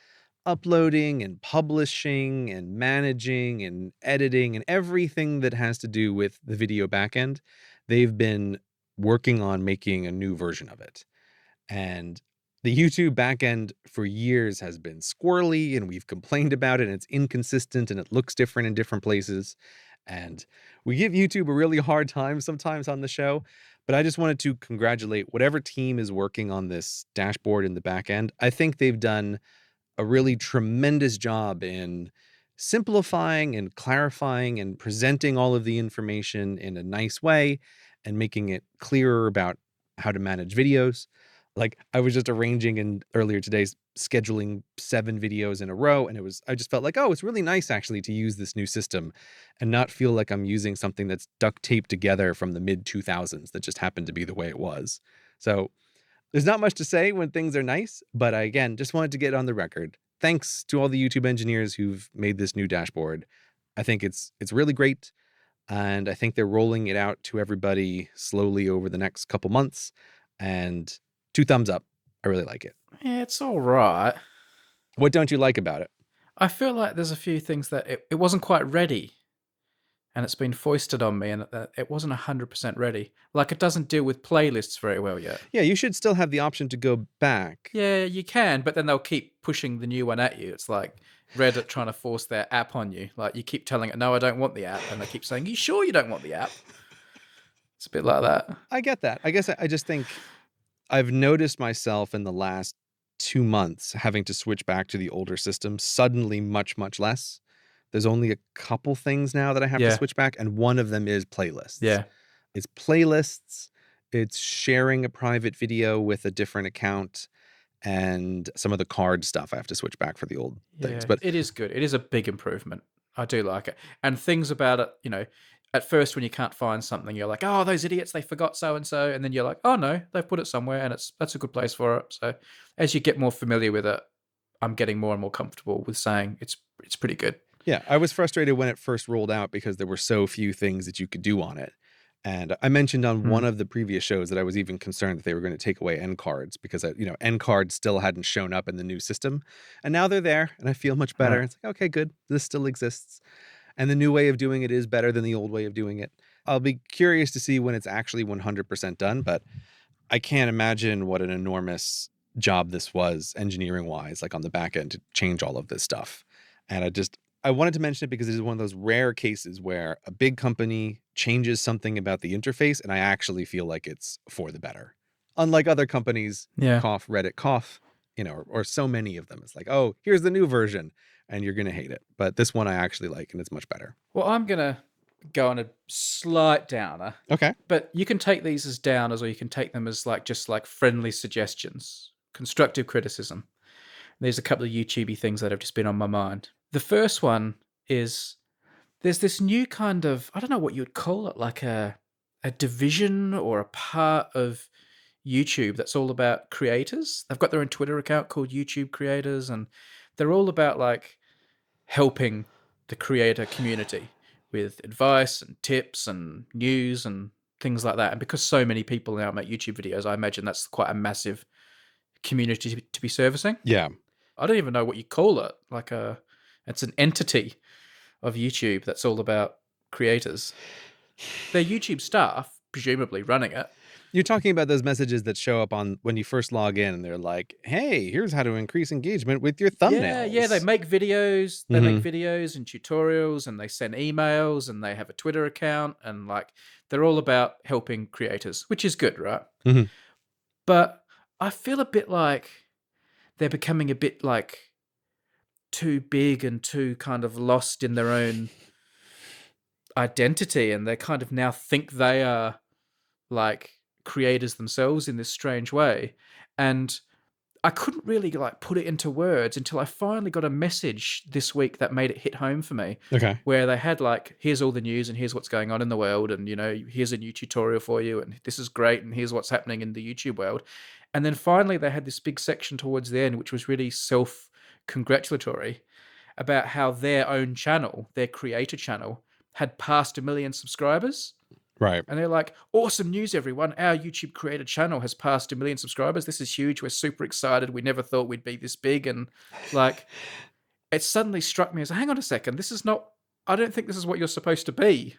uploading and publishing and managing and editing and everything that has to do with the video backend. They've been working on making a new version of it. And the YouTube backend for years has been squirrely, and we've complained about it, and it's inconsistent, and it looks different in different places. And we give YouTube a really hard time sometimes on the show, but I just wanted to congratulate whatever team is working on this dashboard in the backend. I think they've done a really tremendous job in simplifying and clarifying and presenting all of the information in a nice way and making it clearer about how to manage videos. Like, I was just arranging and earlier today scheduling 7 videos in a row, and I just felt like, oh, it's really nice actually to use this new system and not feel like I'm using something that's duct taped together from the mid 2000s that just happened to be the way it was. So there's not much to say when things are nice, but I, again, just wanted to get on the record. Thanks to all the YouTube engineers who've made this new dashboard. I think it's really great, and I think they're rolling it out to everybody slowly over the next couple months, and 2 thumbs up. I really like it. Yeah, it's all right. What don't you like about it? I feel like there's a few things that it wasn't quite ready, and it's been foisted on me, and it wasn't 100% ready. Like, it doesn't deal with playlists very well yet. Yeah, you should still have the option to go back. Yeah, you can, but then they'll keep pushing the new one at you. It's like Reddit trying to force their app on you. Like, you keep telling it, no, I don't want the app, and they keep saying, you sure you don't want the app? It's a bit like that. I get that. I guess I just think I've noticed myself in the last 2 months having to switch back to the older system suddenly much, much less. There's only a couple things now that I have to switch back, and one of them is playlists. Yeah. It's playlists, it's sharing a private video with a different account, and some of the card stuff I have to switch back for the old things. But it is good. It is a big improvement. I do like it. And things about it, at first when you can't find something, you're like, oh, those idiots, they forgot so-and-so. And then you're like, oh, no, they've put it somewhere, and that's a good place for it. So as you get more familiar with it, I'm getting more and more comfortable with saying it's pretty good. Yeah, I was frustrated when it first rolled out because there were so few things that you could do on it. And I mentioned on one of the previous shows that I was even concerned that they were going to take away end cards because, end cards still hadn't shown up in the new system. And now they're there and I feel much better. Right. It's like, okay, good. This still exists. And the new way of doing it is better than the old way of doing it. I'll be curious to see when it's actually 100% done, but I can't imagine what an enormous job this was engineering wise, like on the back end to change all of this stuff. And I wanted to mention it because it is one of those rare cases where a big company changes something about the interface and I actually feel like it's for the better. Unlike other companies, Yeah. cough, Reddit, cough, or so many of them. It's like, oh, here's the new version and you're going to hate it. But this one I actually like and it's much better. Well, I'm going to go on a slight downer. Okay. But you can take these as downers or you can take them as just friendly suggestions, constructive criticism. There's a couple of YouTubey things that have just been on my mind. The first one is there's this new kind of, I don't know what you would call it, like a division or a part of YouTube that's all about creators. They've got their own Twitter account called YouTube Creators, and they're all about helping the creator community with advice and tips and news and things like that. And because so many people now make YouTube videos, I imagine that's quite a massive community to be servicing. Yeah. I don't even know what you call it. It's an entity of YouTube that's all about creators. They're YouTube staff, presumably running it. You're talking about those messages that show up on when you first log in and they're like, hey, here's how to increase engagement with your thumbnails. Yeah, they make videos. They make videos and tutorials and they send emails and they have a Twitter account and they're all about helping creators, which is good, right? Mhm. But I feel a bit like they're becoming a bit too big and too kind of lost in their own identity, and they kind of now think they are creators themselves in this strange way. And I couldn't really put it into words until I finally got a message this week that made it hit home for me. Okay. Where they had here's all the news and here's what's going on in the world, and here's a new tutorial for you and this is great and here's what's happening in the YouTube world. And then finally they had this big section towards the end which was really self-congratulatory about how their own channel, their creator channel, had passed 1 million subscribers. Right. And they're like, awesome news, everyone. Our YouTube creator channel has passed 1 million subscribers. This is huge. We're super excited. We never thought we'd be this big. And it suddenly struck me as, hang on a second. I don't think this is what you're supposed to be.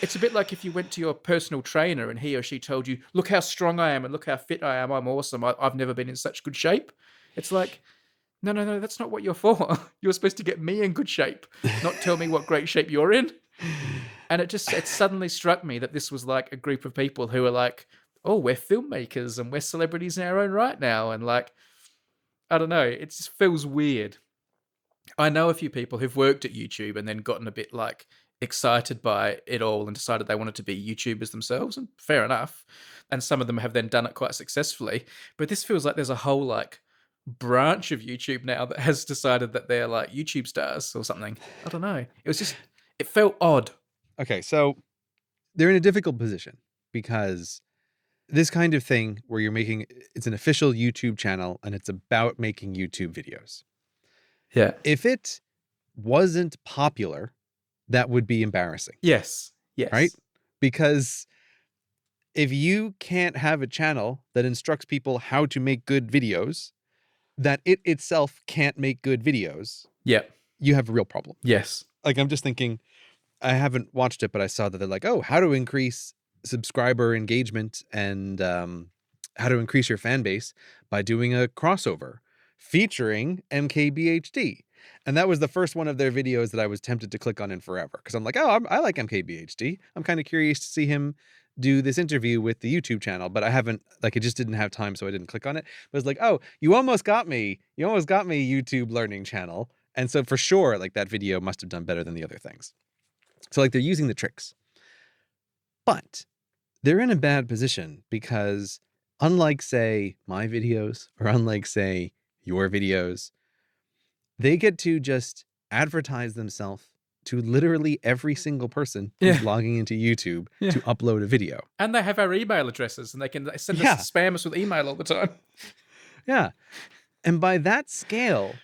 It's a bit like if you went to your personal trainer and he or she told you, look how strong I am and look how fit I am. I'm awesome. I've never been in such good shape. It's like, no, that's not what you're for. You're supposed to get me in good shape, not tell me what great shape you're in. And it suddenly struck me that this was a group of people who are oh, we're filmmakers and we're celebrities in our own right now. And I don't know, it just feels weird. I know a few people who've worked at YouTube and then gotten a bit excited by it all and decided they wanted to be YouTubers themselves, and fair enough. And some of them have then done it quite successfully. But this feels like there's a whole branch of YouTube now that has decided that they're YouTube stars or something. I don't know. It felt odd. Okay, so they're in a difficult position because this kind of thing where it's an official YouTube channel and it's about making YouTube videos. Yeah. If it wasn't popular, that would be embarrassing. Yes. Right? Because if you can't have a channel that instructs people how to make good videos, that it itself can't make good videos, you have a real problem. Yes. I'm just thinking, I haven't watched it, but I saw that they're oh, how to increase subscriber engagement and how to increase your fan base by doing a crossover featuring MKBHD. And that was the first one of their videos that I was tempted to click on in forever. Because I'm like, oh, I like MKBHD. I'm kind of curious to see him do this interview with the YouTube channel, but I haven't, it just didn't have time, so I didn't click on it. But it's oh, you almost got me. You almost got me, YouTube learning channel. And so for sure, that video must have done better than the other things. So they're using the tricks. But they're in a bad position because unlike, say, my videos or unlike, say, your videos, they get to just advertise themselves to literally every single person who's logging into YouTube to upload a video. And they have our email addresses and they can send us spam us with email all the time. Yeah. And by that scale,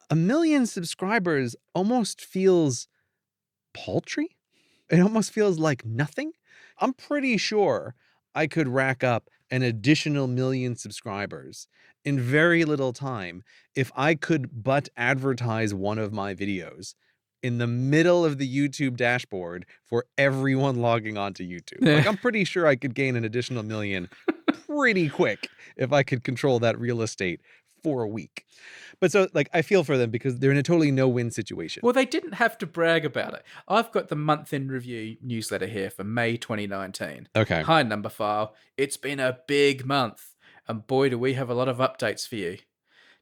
1 million subscribers almost feels paltry. It almost feels like nothing. I'm pretty sure I could rack up an additional million subscribers in very little time if I could but advertise one of my videos in the middle of the YouTube dashboard for everyone logging onto YouTube. Like, I'm pretty sure I could gain an additional million pretty quick if I could control that real estate for a week. But so, like, I feel for them because they're in a totally no-win situation. Well, they didn't have to brag about it. I've got the month in review newsletter here for May 2019. Okay. Hi, Number File. It's been a big month, and boy, do we have a lot of updates for you.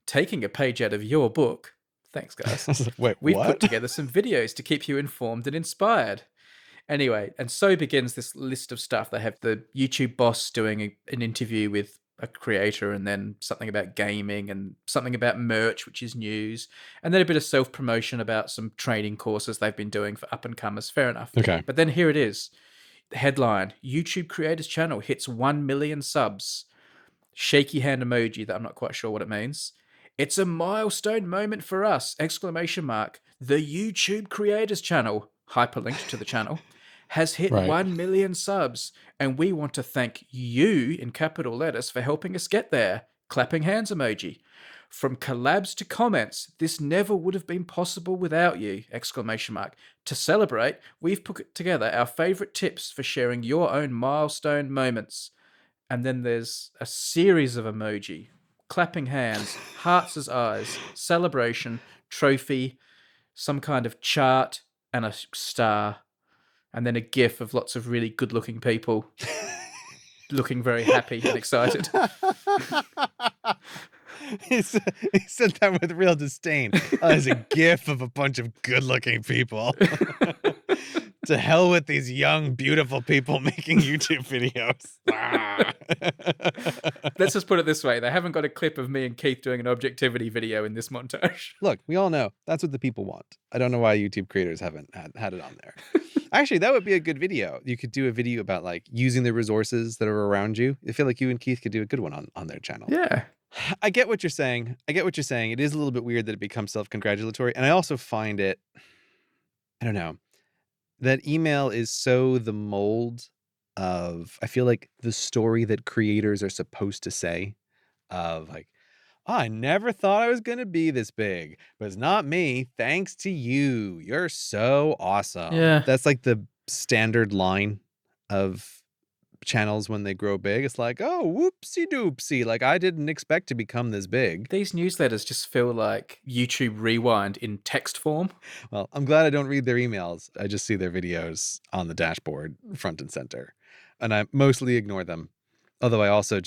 Taking a page out of your book. Thanks, guys. Wait, We've what? put together some videos to keep you informed and inspired. Anyway, and so begins this list of stuff. They have the YouTube boss doing an interview with a creator, and then something about gaming and something about merch, which is news, and then a bit of self-promotion about some training courses they've been doing for up-and-comers. Fair enough. Okay. But then here it is. The headline, YouTube Creators Channel hits 1 million subs. Shaky hand emoji that I'm not quite sure what it means. It's a milestone moment for us! ! The YouTube Creators Channel, hyperlinked to the channel, has hit Right. 1 million subs, and we want to thank you, in capital letters, for helping us get there. Clapping hands emoji. From collabs to comments, this never would have been possible without you! ! To celebrate, we've put together our favourite tips for sharing your own milestone moments. And then there's a series of emoji. Clapping hands, hearts as eyes, celebration, trophy, some kind of chart, and a star. And then a gif of lots of really good-looking people looking very happy and excited. He said that with real disdain. There's a gif of a bunch of good-looking people. To hell with these young, beautiful people making YouTube videos. Let's just put it this way. They haven't got a clip of me and Keith doing an objectivity video in this montage. Look, we all know that's what the people want. I don't know why YouTube creators haven't had it on there. Actually, that would be a good video. You could do a video about like using the resources that are around you. I feel like you and Keith could do a good one on their channel. Yeah. I get what you're saying. It is a little bit weird that it becomes self-congratulatory. And I also find it, I don't know, that email is so the mold of, I feel like, the story that creators are supposed to say of like, oh, I never thought I was going to be this big, but it's not me. Thanks to you. You're so awesome. Yeah. That's like the standard line of channels when they grow big. It's like, oh, whoopsie doopsie. Like, I didn't expect to become this big. These newsletters just feel like YouTube Rewind in text form. Well, I'm glad I don't read their emails. I just see their videos on the dashboard front and center. And I mostly ignore them. Although I also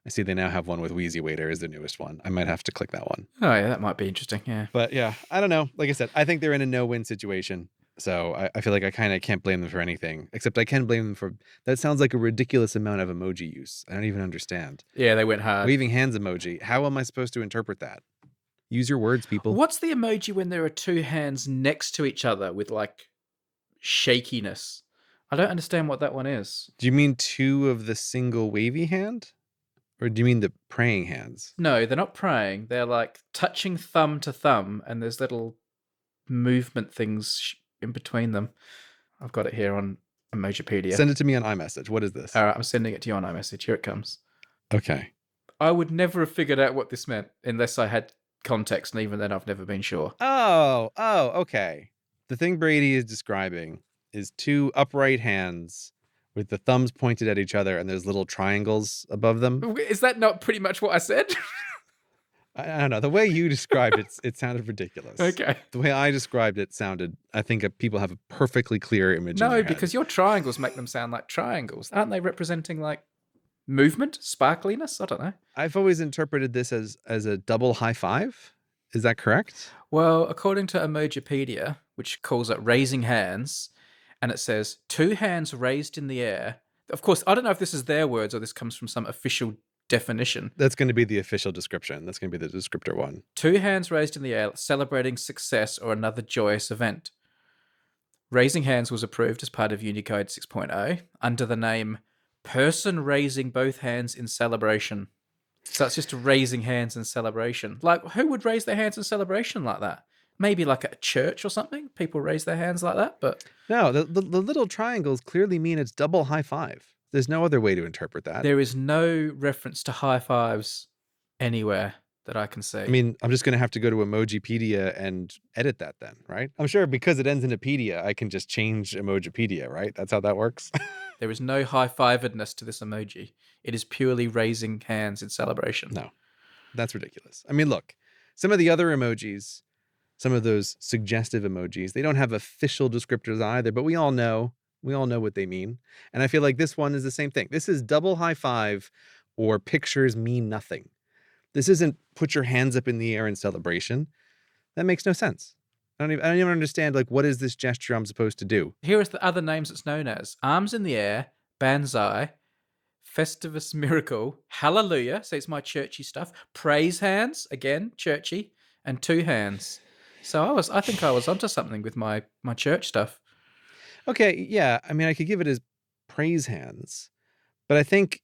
I see they now have one with Wheezy Waiter as their newest one. I might have to click that one. Oh, yeah, that might be interesting. Yeah. But yeah, I don't know. Like I said, I think they're in a no-win situation. So I feel like I kind of can't blame them for anything, except I can blame them for, that sounds like a ridiculous amount of emoji use. I don't even understand. Yeah, they went hard. Waving hands emoji. How am I supposed to interpret that? Use your words, people. What's the emoji when there are two hands next to each other with like shakiness? I don't understand what that one is. Do you mean two of the single wavy hand? Or do you mean the praying hands? No, they're not praying. They're like touching thumb to thumb, and there's little movement things in between them. I've got it here on Emojipedia. Send it to me on iMessage. What is this? All right, I'm sending it to you on iMessage. Here it comes. Okay. I would never have figured out what this meant unless I had context, and even then I've never been sure. Oh, okay. The thing Brady is describing is two upright hands with the thumbs pointed at each other and there's little triangles above them. Is that not pretty much what I said? I don't know. The way you described it sounded ridiculous. Okay. The way I described it sounded, I think people have a perfectly clear image in their No, head. because your triangles make them sound like triangles. Aren't they representing like movement, sparkliness? I don't know. I've always interpreted this as a double high five. Is that correct? Well, according to Emojipedia, which calls it raising hands, and it says two hands raised in the air. Of course, I don't know if this is their words or this comes from some official definition. That's going to be the official description. That's going to be the descriptor one. Two hands raised in the air, celebrating success or another joyous event. Raising hands was approved as part of Unicode 6.0 under the name Person Raising Both Hands in Celebration. So that's just raising hands in celebration. Like, who would raise their hands in celebration like that? Maybe like at a church or something, people raise their hands like that. But No, the little triangles clearly mean it's double high five. There's no other way to interpret that. there is no reference to high fives anywhere that I can see. I mean, I'm just going to have to go to Emojipedia and edit that then, right? I'm sure because it ends in a pedia, I can just change Emojipedia, right? That's how that works. there is no high-fivedness to this emoji. It is purely raising hands in celebration. No. That's ridiculous. I mean, look, some of the other emojis, some of those suggestive emojis, they don't have official descriptors either, but we all know what they mean. And I feel like this one is the same thing. This is double high five or pictures mean nothing. This isn't put your hands up in the air in celebration. That makes no sense. I don't even understand, like, what is this gesture I'm supposed to do? Here are the other names it's known as: arms in the air, banzai, Festivus Miracle, Hallelujah, so it's my churchy stuff, praise hands, again, churchy, and two hands. So I think I was onto something with my church stuff. Okay, yeah, I mean, I could give it as praise hands, but I think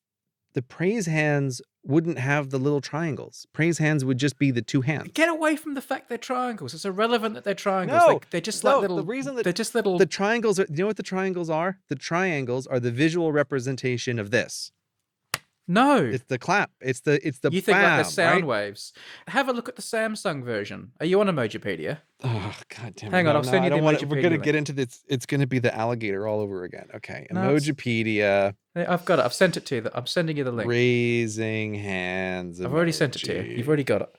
the praise hands wouldn't have the little triangles. Praise hands would just be the two hands. Get away from the fact they're triangles. It's irrelevant that they're triangles. No, they're just no, like little. the reason that they're just little. The triangles are, you know what the triangles are? The triangles are the visual representation of this. No, It's the clap. It's the you think like bam, the sound right? waves. Have a look at the Samsung version. Are you on Emojipedia? Oh, God damn it. Hang on, No, I'll send you I the don't want Emojipedia We're going to link. get into this. It's going to be the alligator all over again. Okay. No, it's- Emojipedia, I've got it. I've sent it to you. I'm sending you the link. raising hands. I've already sent it to you. emoji. You've already got it.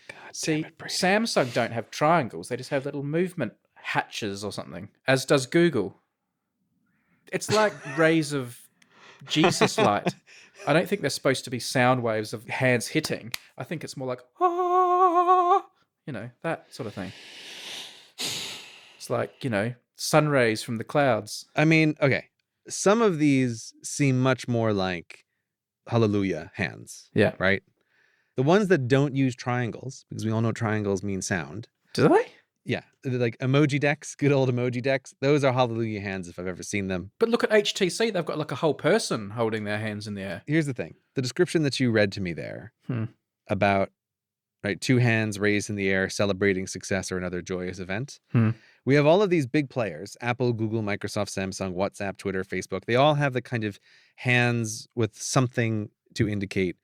God See, damn it, Brady. Samsung don't have triangles. They just have little movement hatches or something, as does Google. It's like rays of Jesus light. I don't think they're supposed to be sound waves of hands hitting. I think it's more like, ah, that sort of thing. It's like, sun rays from the clouds. I mean, okay. Some of these seem much more like hallelujah hands, Yeah. right? The ones that don't use triangles, because we all know triangles mean sound. Do they? Yeah. They're like emoji decks, good old emoji decks. Those are hallelujah hands if I've ever seen them. But look at HTC. They've got like a whole person holding their hands in the air. Here's the thing. The description that you read to me there Hmm. about, right, two hands raised in the air celebrating success or another joyous event. Hmm. We have all of these big players, Apple, Google, Microsoft, Samsung, WhatsApp, Twitter, Facebook. They all have the kind of hands with something to indicate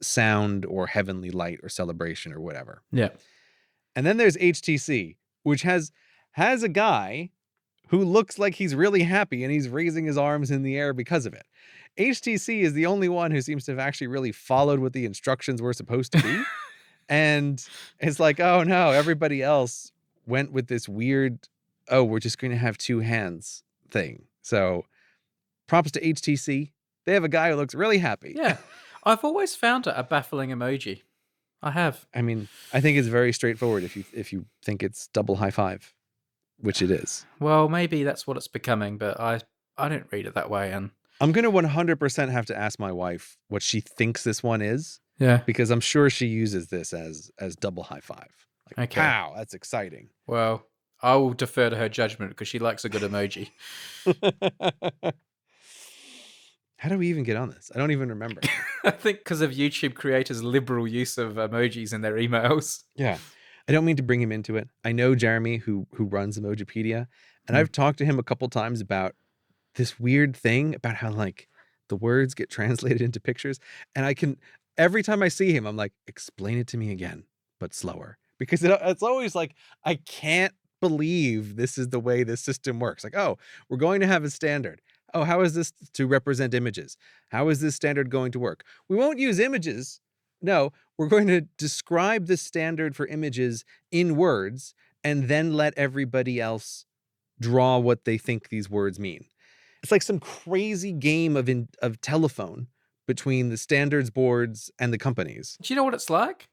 sound or heavenly light or celebration or whatever. Yeah. And then there's HTC, which has a guy who looks like he's really happy and he's raising his arms in the air because of it. HTC is the only one who seems to have actually really followed what the instructions were supposed to be. And it's like, oh no, everybody else went with this weird, oh, we're just going to have two hands thing. So props to HTC. They have a guy who looks really happy. Yeah. I've always found it a baffling emoji. I have. I mean, I think it's very straightforward if you think it's double high five, which it is. Well, maybe that's what it's becoming, but I don't read it that way. And I'm going to 100% have to ask my wife what she thinks this one is, yeah. because I'm sure she uses this as double high five. Like, Okay. pow, that's exciting. Well, I will defer to her judgment because she likes a good emoji. How do we even get on this? I don't even remember. I think because of YouTube creators' liberal use of emojis in their emails. Yeah. I don't mean to bring him into it. I know Jeremy who runs Emojipedia, and Mm. I've talked to him a couple times about this weird thing about how like the words get translated into pictures, and every time I see him I'm like, explain it to me again, but slower, because it's always like, I can't believe this is the way this system works. Like, oh, we're going to have a standard. Oh, how is this to represent images? How is this standard going to work? We won't use images. No, we're going to describe the standard for images in words and then let everybody else draw what they think these words mean. It's like some crazy game of telephone between the standards boards and the companies. Do you know what it's like?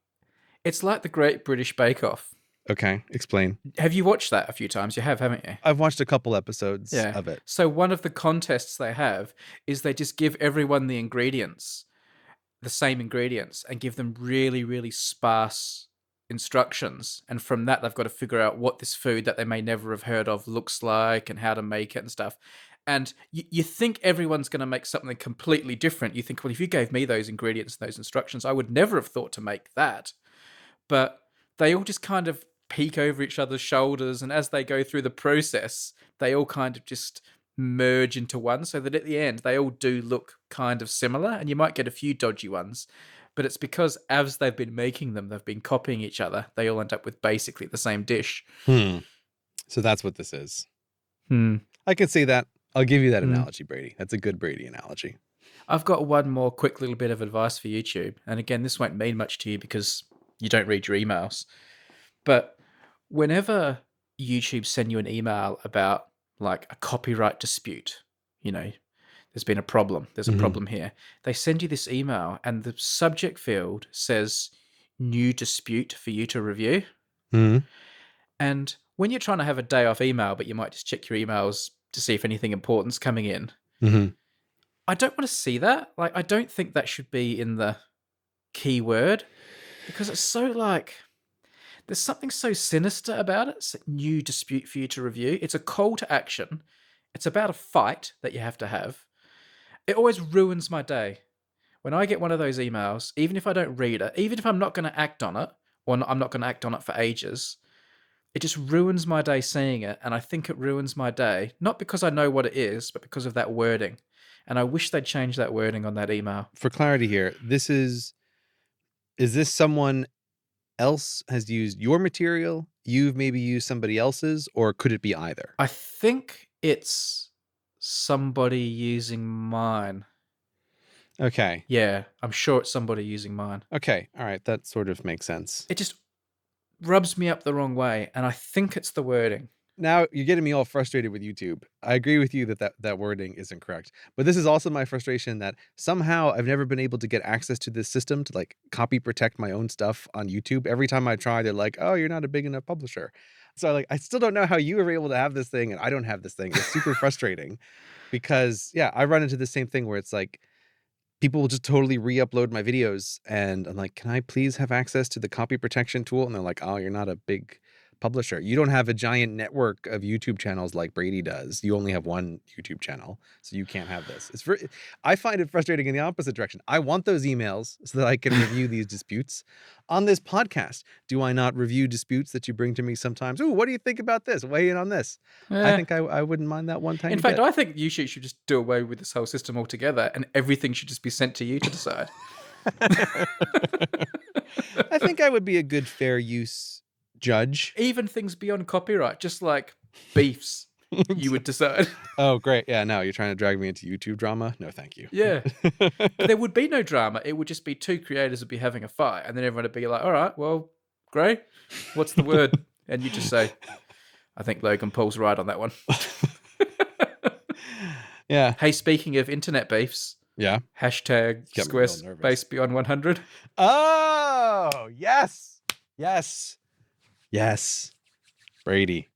It's like the Great British Bake Off. Okay, explain. Have you watched that a few times? You have, haven't you? I've watched a couple episodes Yeah. of it. So one of the contests they have is they just give everyone the same ingredients, and give them really, really sparse instructions. And from that, they've got to figure out what this food that they may never have heard of looks like and how to make it and stuff. And you think everyone's going to make something completely different. You think, well, if you gave me those ingredients and those instructions, I would never have thought to make that. But they all just kind of peek over each other's shoulders, and as they go through the process, they all kind of just merge into one, so that at the end they all do look kind of similar, and you might get a few dodgy ones, but it's because as they've been making them, they've been copying each other. They all end up with basically the same dish. So that's what this is. I can see that. I'll give you that analogy, Brady. That's a good Brady analogy. I've got one more quick little bit of advice for YouTube. And again, this won't mean much to you because you don't read your emails. But whenever YouTube send you an email about like a copyright dispute, you know, there's been a problem. There's a problem here. They send you this email and the subject field says new dispute for you to review. And when you're trying to have a day off email, but you might just check your emails to see if anything important's coming in, I don't want to see that. Like, I don't think that should be in the keyword because it's so like, there's something so sinister about it. It's a new dispute for you to review. It's a call to action. It's about a fight that you have to have. It always ruins my day. When I get one of those emails, even if I don't read it, even if I'm not going to act on it, or I'm not going to act on it for ages, it just ruins my day seeing it. And I think it ruins my day, not because I know what it is, but because of that wording. And I wish they'd change that wording on that email. For clarity here, is this someone else has used your material? You've maybe used somebody else's, or could it be either? I think it's somebody using mine. Okay. Yeah, I'm sure it's somebody using mine. Okay. All right. That sort of makes sense. It just rubs me up the wrong way, and I think it's the wording. Now you're getting me all frustrated with YouTube. I agree with you that wording isn't correct. But this is also my frustration that somehow I've never been able to get access to this system to like copy protect my own stuff on YouTube. Every time I try, they're like, oh, you're not a big enough publisher. So I still don't know how you were able to have this thing and I don't have this thing. It's super frustrating because I run into the same thing where it's like people will just totally re-upload my videos and I'm like, can I please have access to the copy protection tool? And they're like, oh, you're not a big publisher. You don't have a giant network of YouTube channels like Brady does. You only have one YouTube channel, so you can't have this. I find it frustrating in the opposite direction. I want those emails so that I can review these disputes on this podcast. Do I not review disputes that you bring to me sometimes? Ooh, what do you think about this? Weigh in on this. I think I wouldn't mind that one tiny In fact, bit. I think YouTube should just do away with this whole system altogether and everything should just be sent to you to decide. I think I would be a good fair use judge. Even things beyond copyright, just like beefs, you would decide. Oh, great. Yeah, no, you're trying to drag me into YouTube drama? No, thank you. Yeah. But there would be no drama. It would just be two creators would be having a fight, and then everyone would be like, all right, well, Gray, what's the word? And you just say, I think Logan Paul's right on that one. Yeah. Hey, speaking of internet beefs, Yeah. hashtag Get me real nervous. Squarespace Beyond 100. Oh, yes. Yes. Yes. Brady.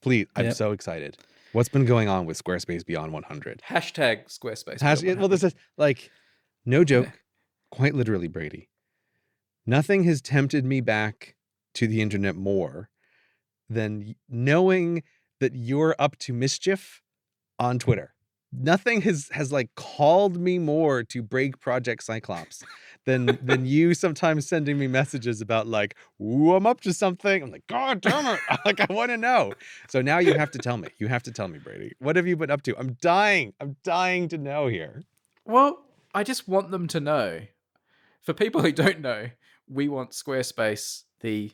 Please, I'm Yep. so excited. What's been going on with Squarespace Beyond 100? Hashtag Squarespace Beyond 100. Well, this is like, no joke, quite literally, Brady. Nothing has tempted me back to the internet more than knowing that you're up to mischief on Twitter. Nothing has like called me more to break Project Cyclops than you sometimes sending me messages about like, ooh, I'm up to something. I'm like, God damn it. Like, I want to know. So now you have to tell me. You have to tell me, Brady. What have you been up to? I'm dying to know here. Well, I just want them to know. For people who don't know, we want Squarespace, the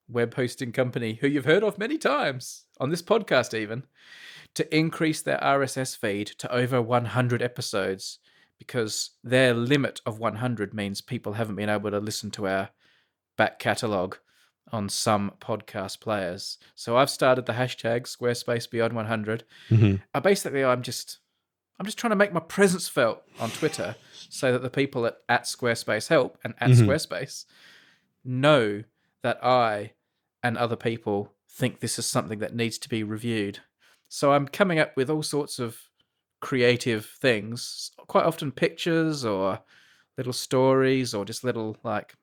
web hosting company who you've heard of many times on this podcast even, to increase their RSS feed to over 100 episodes because their limit of 100 means people haven't been able to listen to our back catalogue on some podcast players. So I've started the hashtag Squarespace Beyond 100. Basically, I'm just trying to make my presence felt on Twitter so that the people at Squarespace Help and at Squarespace know that I and other people think this is something that needs to be reviewed. So I'm coming up with all sorts of creative things, quite often pictures or little stories or just little like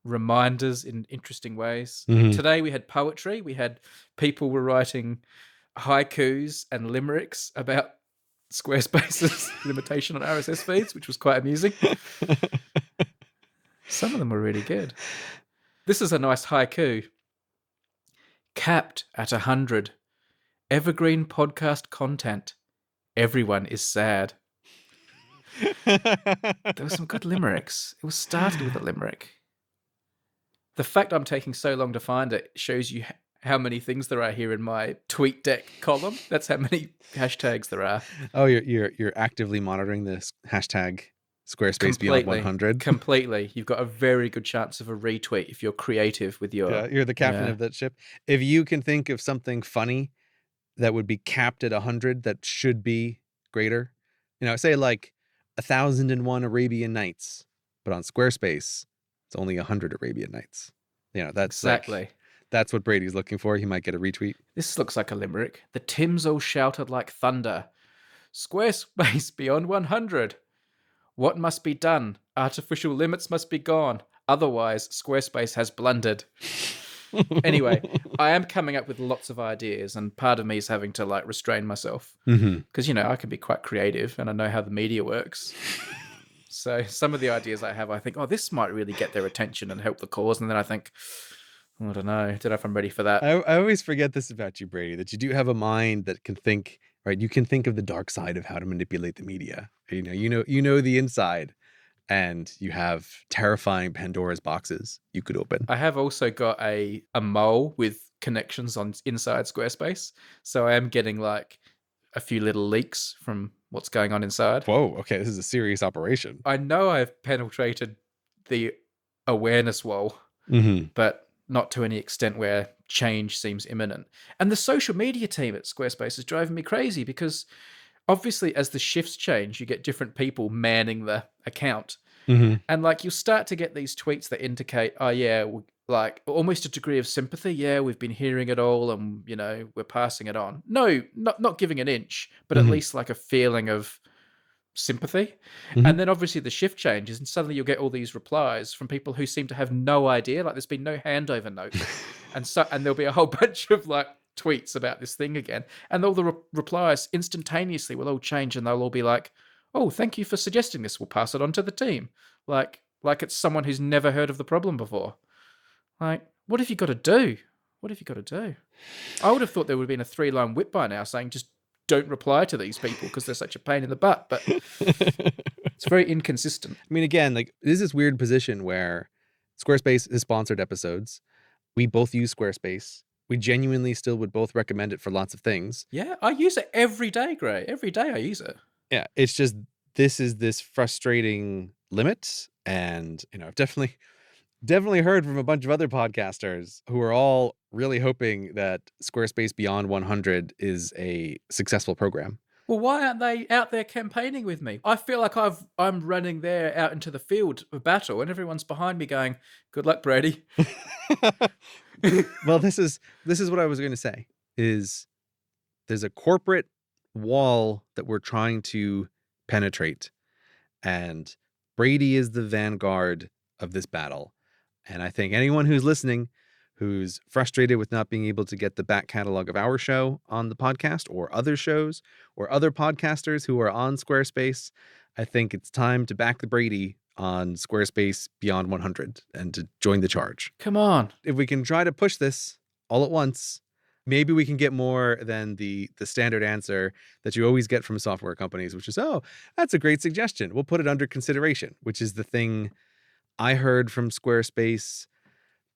reminders in interesting ways. Today we had poetry. We had people were writing haikus and limericks about Squarespace's limitation on RSS feeds, which was quite amusing. Some of them were really good. This is a nice haiku. Capped at 100. Evergreen podcast content. Everyone is sad. There were some good limericks. It was started with a limerick. The fact I'm taking so long to find it shows you how many things there are here in my tweet deck column. That's how many hashtags there are. Oh, you're actively monitoring this hashtag Squarespace Beyond 100. Completely. You've got a very good chance of a retweet if you're creative with your... Yeah, you're the captain of that ship. If you can think of something funny that would be capped at 100 that should be greater, say like 1,001 Arabian Nights, but on Squarespace, it's only 100 Arabian Nights. That's exactly. That's what Brady's looking for. He might get a retweet. This looks like a limerick. The Tims all shouted like thunder. Squarespace Beyond 100. What must be done? Artificial limits must be gone. Otherwise, Squarespace has blundered. Anyway, I am coming up with lots of ideas, and part of me is having to restrain myself because I can be quite creative and I know how the media works. So some of the ideas I have, I think, this might really get their attention and help the cause, and then I think, I don't know if I'm ready for that. I always forget this about you, Brady, that you do have a mind that can think. Right, you can think of the dark side of how to manipulate the media. You know the inside, and you have terrifying Pandora's boxes you could open. I have also got a mole with connections on inside Squarespace, so I am getting a few little leaks from what's going on inside. Whoa, okay, this is a serious operation. I know I've penetrated the awareness wall, but not to any extent where change seems imminent. And the social media team at Squarespace is driving me crazy because obviously as the shifts change, you get different people manning the account. And you'll start to get these tweets that indicate, almost a degree of sympathy. Yeah, we've been hearing it all and, we're passing it on. No, not giving an inch, but at least a feeling of sympathy. And then obviously the shift changes and suddenly you'll get all these replies from people who seem to have no idea, there's been no handover note. and there'll be a whole bunch of tweets about this thing again, and all the replies instantaneously will all change and they'll all be like, oh, thank you for suggesting this, we'll pass it on to the team, like it's someone who's never heard of the problem before. What have you got to do? I would have thought there would have been a 3-line whip by now saying just don't reply to these people because they're such a pain in the butt, but it's very inconsistent. I mean, again, there's this weird position where Squarespace has sponsored episodes. We both use Squarespace. We genuinely still would both recommend it for lots of things. Yeah, I use it every day, Gray. Every day I use it. Yeah, it's just this is this frustrating limit, and I've definitely heard from a bunch of other podcasters who are all really hoping that Squarespace Beyond 100 is a successful program. Well, why aren't they out there campaigning with me? I feel like I'm running there out into the field of battle and everyone's behind me going, good luck, Brady. Well, this is what I was going to say, is there's a corporate wall that we're trying to penetrate, and Brady is the vanguard of this battle. And I think anyone who's listening, who's frustrated with not being able to get the back catalog of our show on the podcast or other shows or other podcasters who are on Squarespace, I think it's time to back the Brady on Squarespace Beyond 100 and to join the charge. Come on. If we can try to push this all at once, maybe we can get more than the standard answer that you always get from software companies, which is, oh, that's a great suggestion. We'll put it under consideration, which is the thing I heard from Squarespace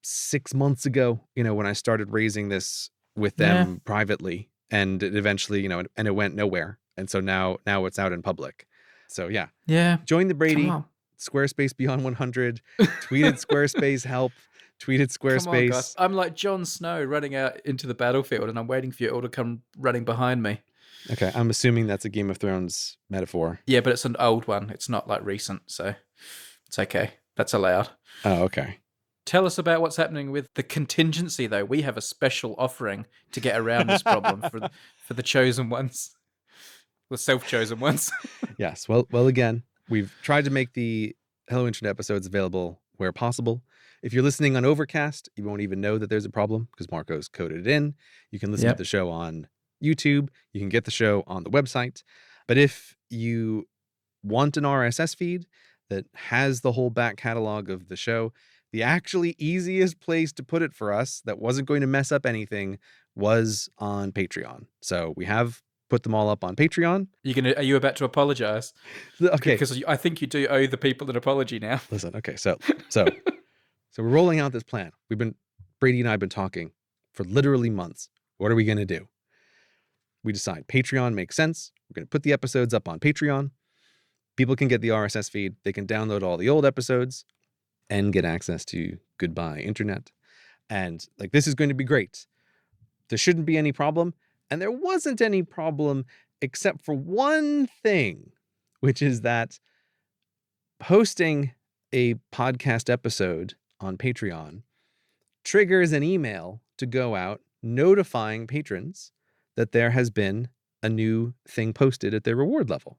6 months ago, when I started raising this with them privately, and it eventually, and it went nowhere. And so now it's out in public. So yeah. Join the Brady, Squarespace Beyond 100, tweeted Squarespace help, tweeted Squarespace. Come on, guys. I'm like Jon Snow running out into the battlefield and I'm waiting for you all to come running behind me. Okay. I'm assuming that's a Game of Thrones metaphor. Yeah, but it's an old one. It's not recent. So it's okay. That's allowed. Oh, okay. Tell us about what's happening with the contingency, though. We have a special offering to get around this problem for the chosen ones, the self-chosen ones. Yes. Well, again, we've tried to make the Hello Internet episodes available where possible. If you're listening on Overcast, you won't even know that there's a problem because Marco's coded it in. You can listen to the show on YouTube. You can get the show on the website. But if you want an RSS feed that has the whole back catalog of the show, the actually easiest place to put it for us that wasn't going to mess up anything was on Patreon. So we have put them all up on Patreon. Are you about to apologize? Okay. Because I think you do owe the people an apology now. Listen, okay, so we're rolling out this plan. Brady and I have been talking for literally months. What are we going to do? We decide Patreon makes sense. We're going to put the episodes up on Patreon. People can get the RSS feed. They can download all the old episodes and get access to Goodbye Internet. And like, this is going to be great. There shouldn't be any problem. And there wasn't any problem except for one thing, which is that posting a podcast episode on Patreon triggers an email to go out notifying patrons that there has been a new thing posted at their reward level.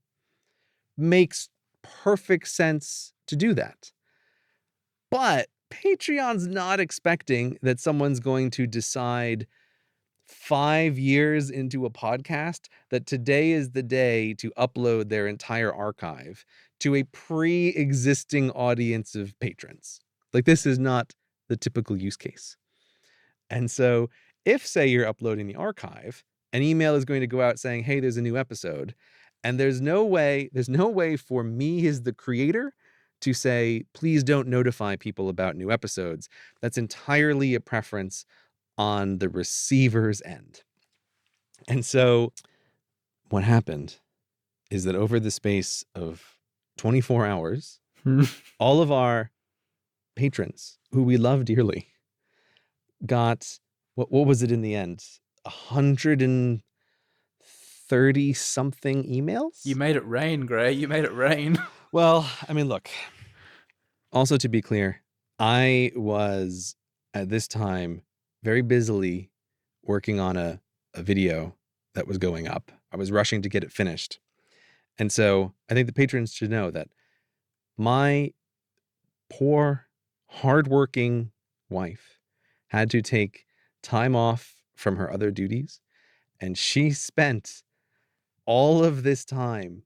Makes perfect sense to do that. But Patreon's not expecting that someone's going to decide 5 years into a podcast that today is the day to upload their entire archive to a pre-existing audience of patrons. Like, this is not the typical use case. And so if, say, you're uploading the archive, an email is going to go out saying, hey, there's a new episode. And there's no way for me as the creator to say, please don't notify people about new episodes. That's entirely a preference on the receiver's end. And so what happened is that over the space of 24 hours, all of our patrons, who we love dearly, got, what was it in the end? 130 something emails? You made it rain, Gray. You made it rain. Well, I mean, look, also to be clear, I was at this time very busily working on a video that was going up. I was rushing to get it finished. And so I think the patrons should know that my poor, hardworking wife had to take time off from her other duties. And she spent all of this time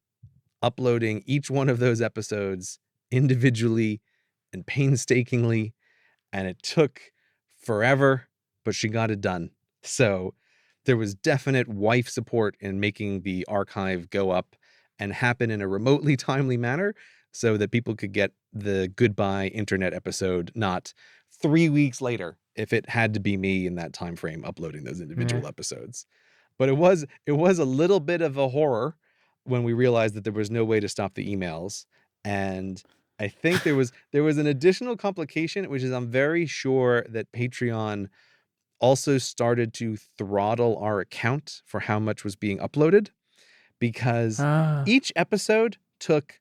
uploading each one of those episodes individually and painstakingly. And it took forever, but she got it done. So there was definite wife support in making the archive go up and happen in a remotely timely manner so that people could get the Goodbye Internet episode not 3 weeks later if it had to be me in that time frame uploading those individual episodes. But it was a little bit of a horror when we realized that there was no way to stop the emails. And I think there was an additional complication, which is I'm very sure that Patreon also started to throttle our account for how much was being uploaded, because each episode took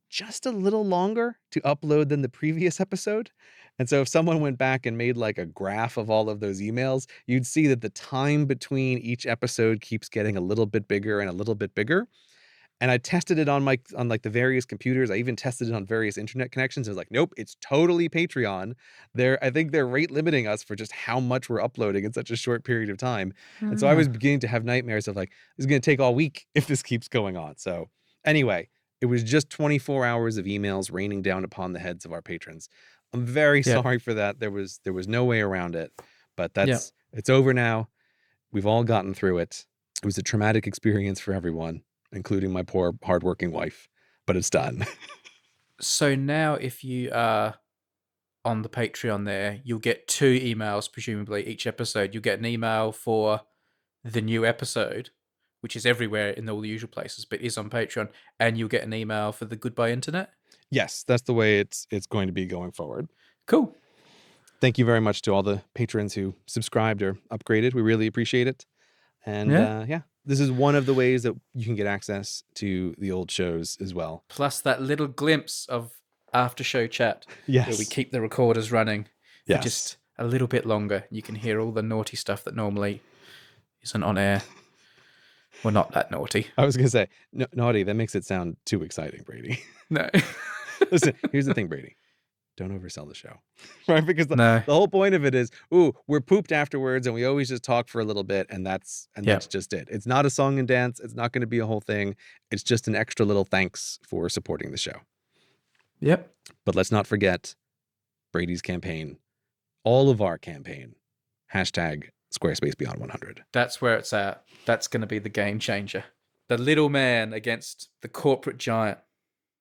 just a little longer to upload than the previous episode. And so if someone went back and made like a graph of all of those emails, you'd see that the time between each episode keeps getting a little bit bigger and a little bit bigger. And I tested it on like the various computers. I even tested it on various internet connections. I was like, nope, it's totally Patreon. I think they're rate limiting us for just how much we're uploading in such a short period of time. And so I was beginning to have nightmares of like, this is going to take all week if this keeps going on. So anyway, it was just 24 hours of emails raining down upon the heads of our patrons. I'm very sorry for that. There was no way around it, but it's over now. We've all gotten through it. It was a traumatic experience for everyone, including my poor hardworking wife, but it's done. So now if you are on the Patreon there, you'll get 2 emails, presumably each episode. You'll get an email for the new episode, which is everywhere in all the usual places, but is on Patreon, and you'll get an email for the Goodbye Internet. Yes, that's the way it's going to be going forward. Cool. Thank you very much to all the patrons who subscribed or upgraded. We really appreciate it. And this is one of the ways that you can get access to the old shows as well. Plus that little glimpse of after show chat. Yes. Where we keep the recorders running for just a little bit longer. You can hear all the naughty stuff that normally isn't on air. Well, not that naughty. I was going to say, naughty, that makes it sound too exciting, Brady. No. Listen, here's the thing, Brady. Don't oversell the show, right? Because the whole point of it is, we're pooped afterwards and we always just talk for a little bit and that's just it. It's not a song and dance. It's not going to be a whole thing. It's just an extra little thanks for supporting the show. Yep. But let's not forget Brady's campaign, all of our campaign, hashtag Squarespace Beyond 100. That's where it's at. That's going to be the game changer. The little man against the corporate giant.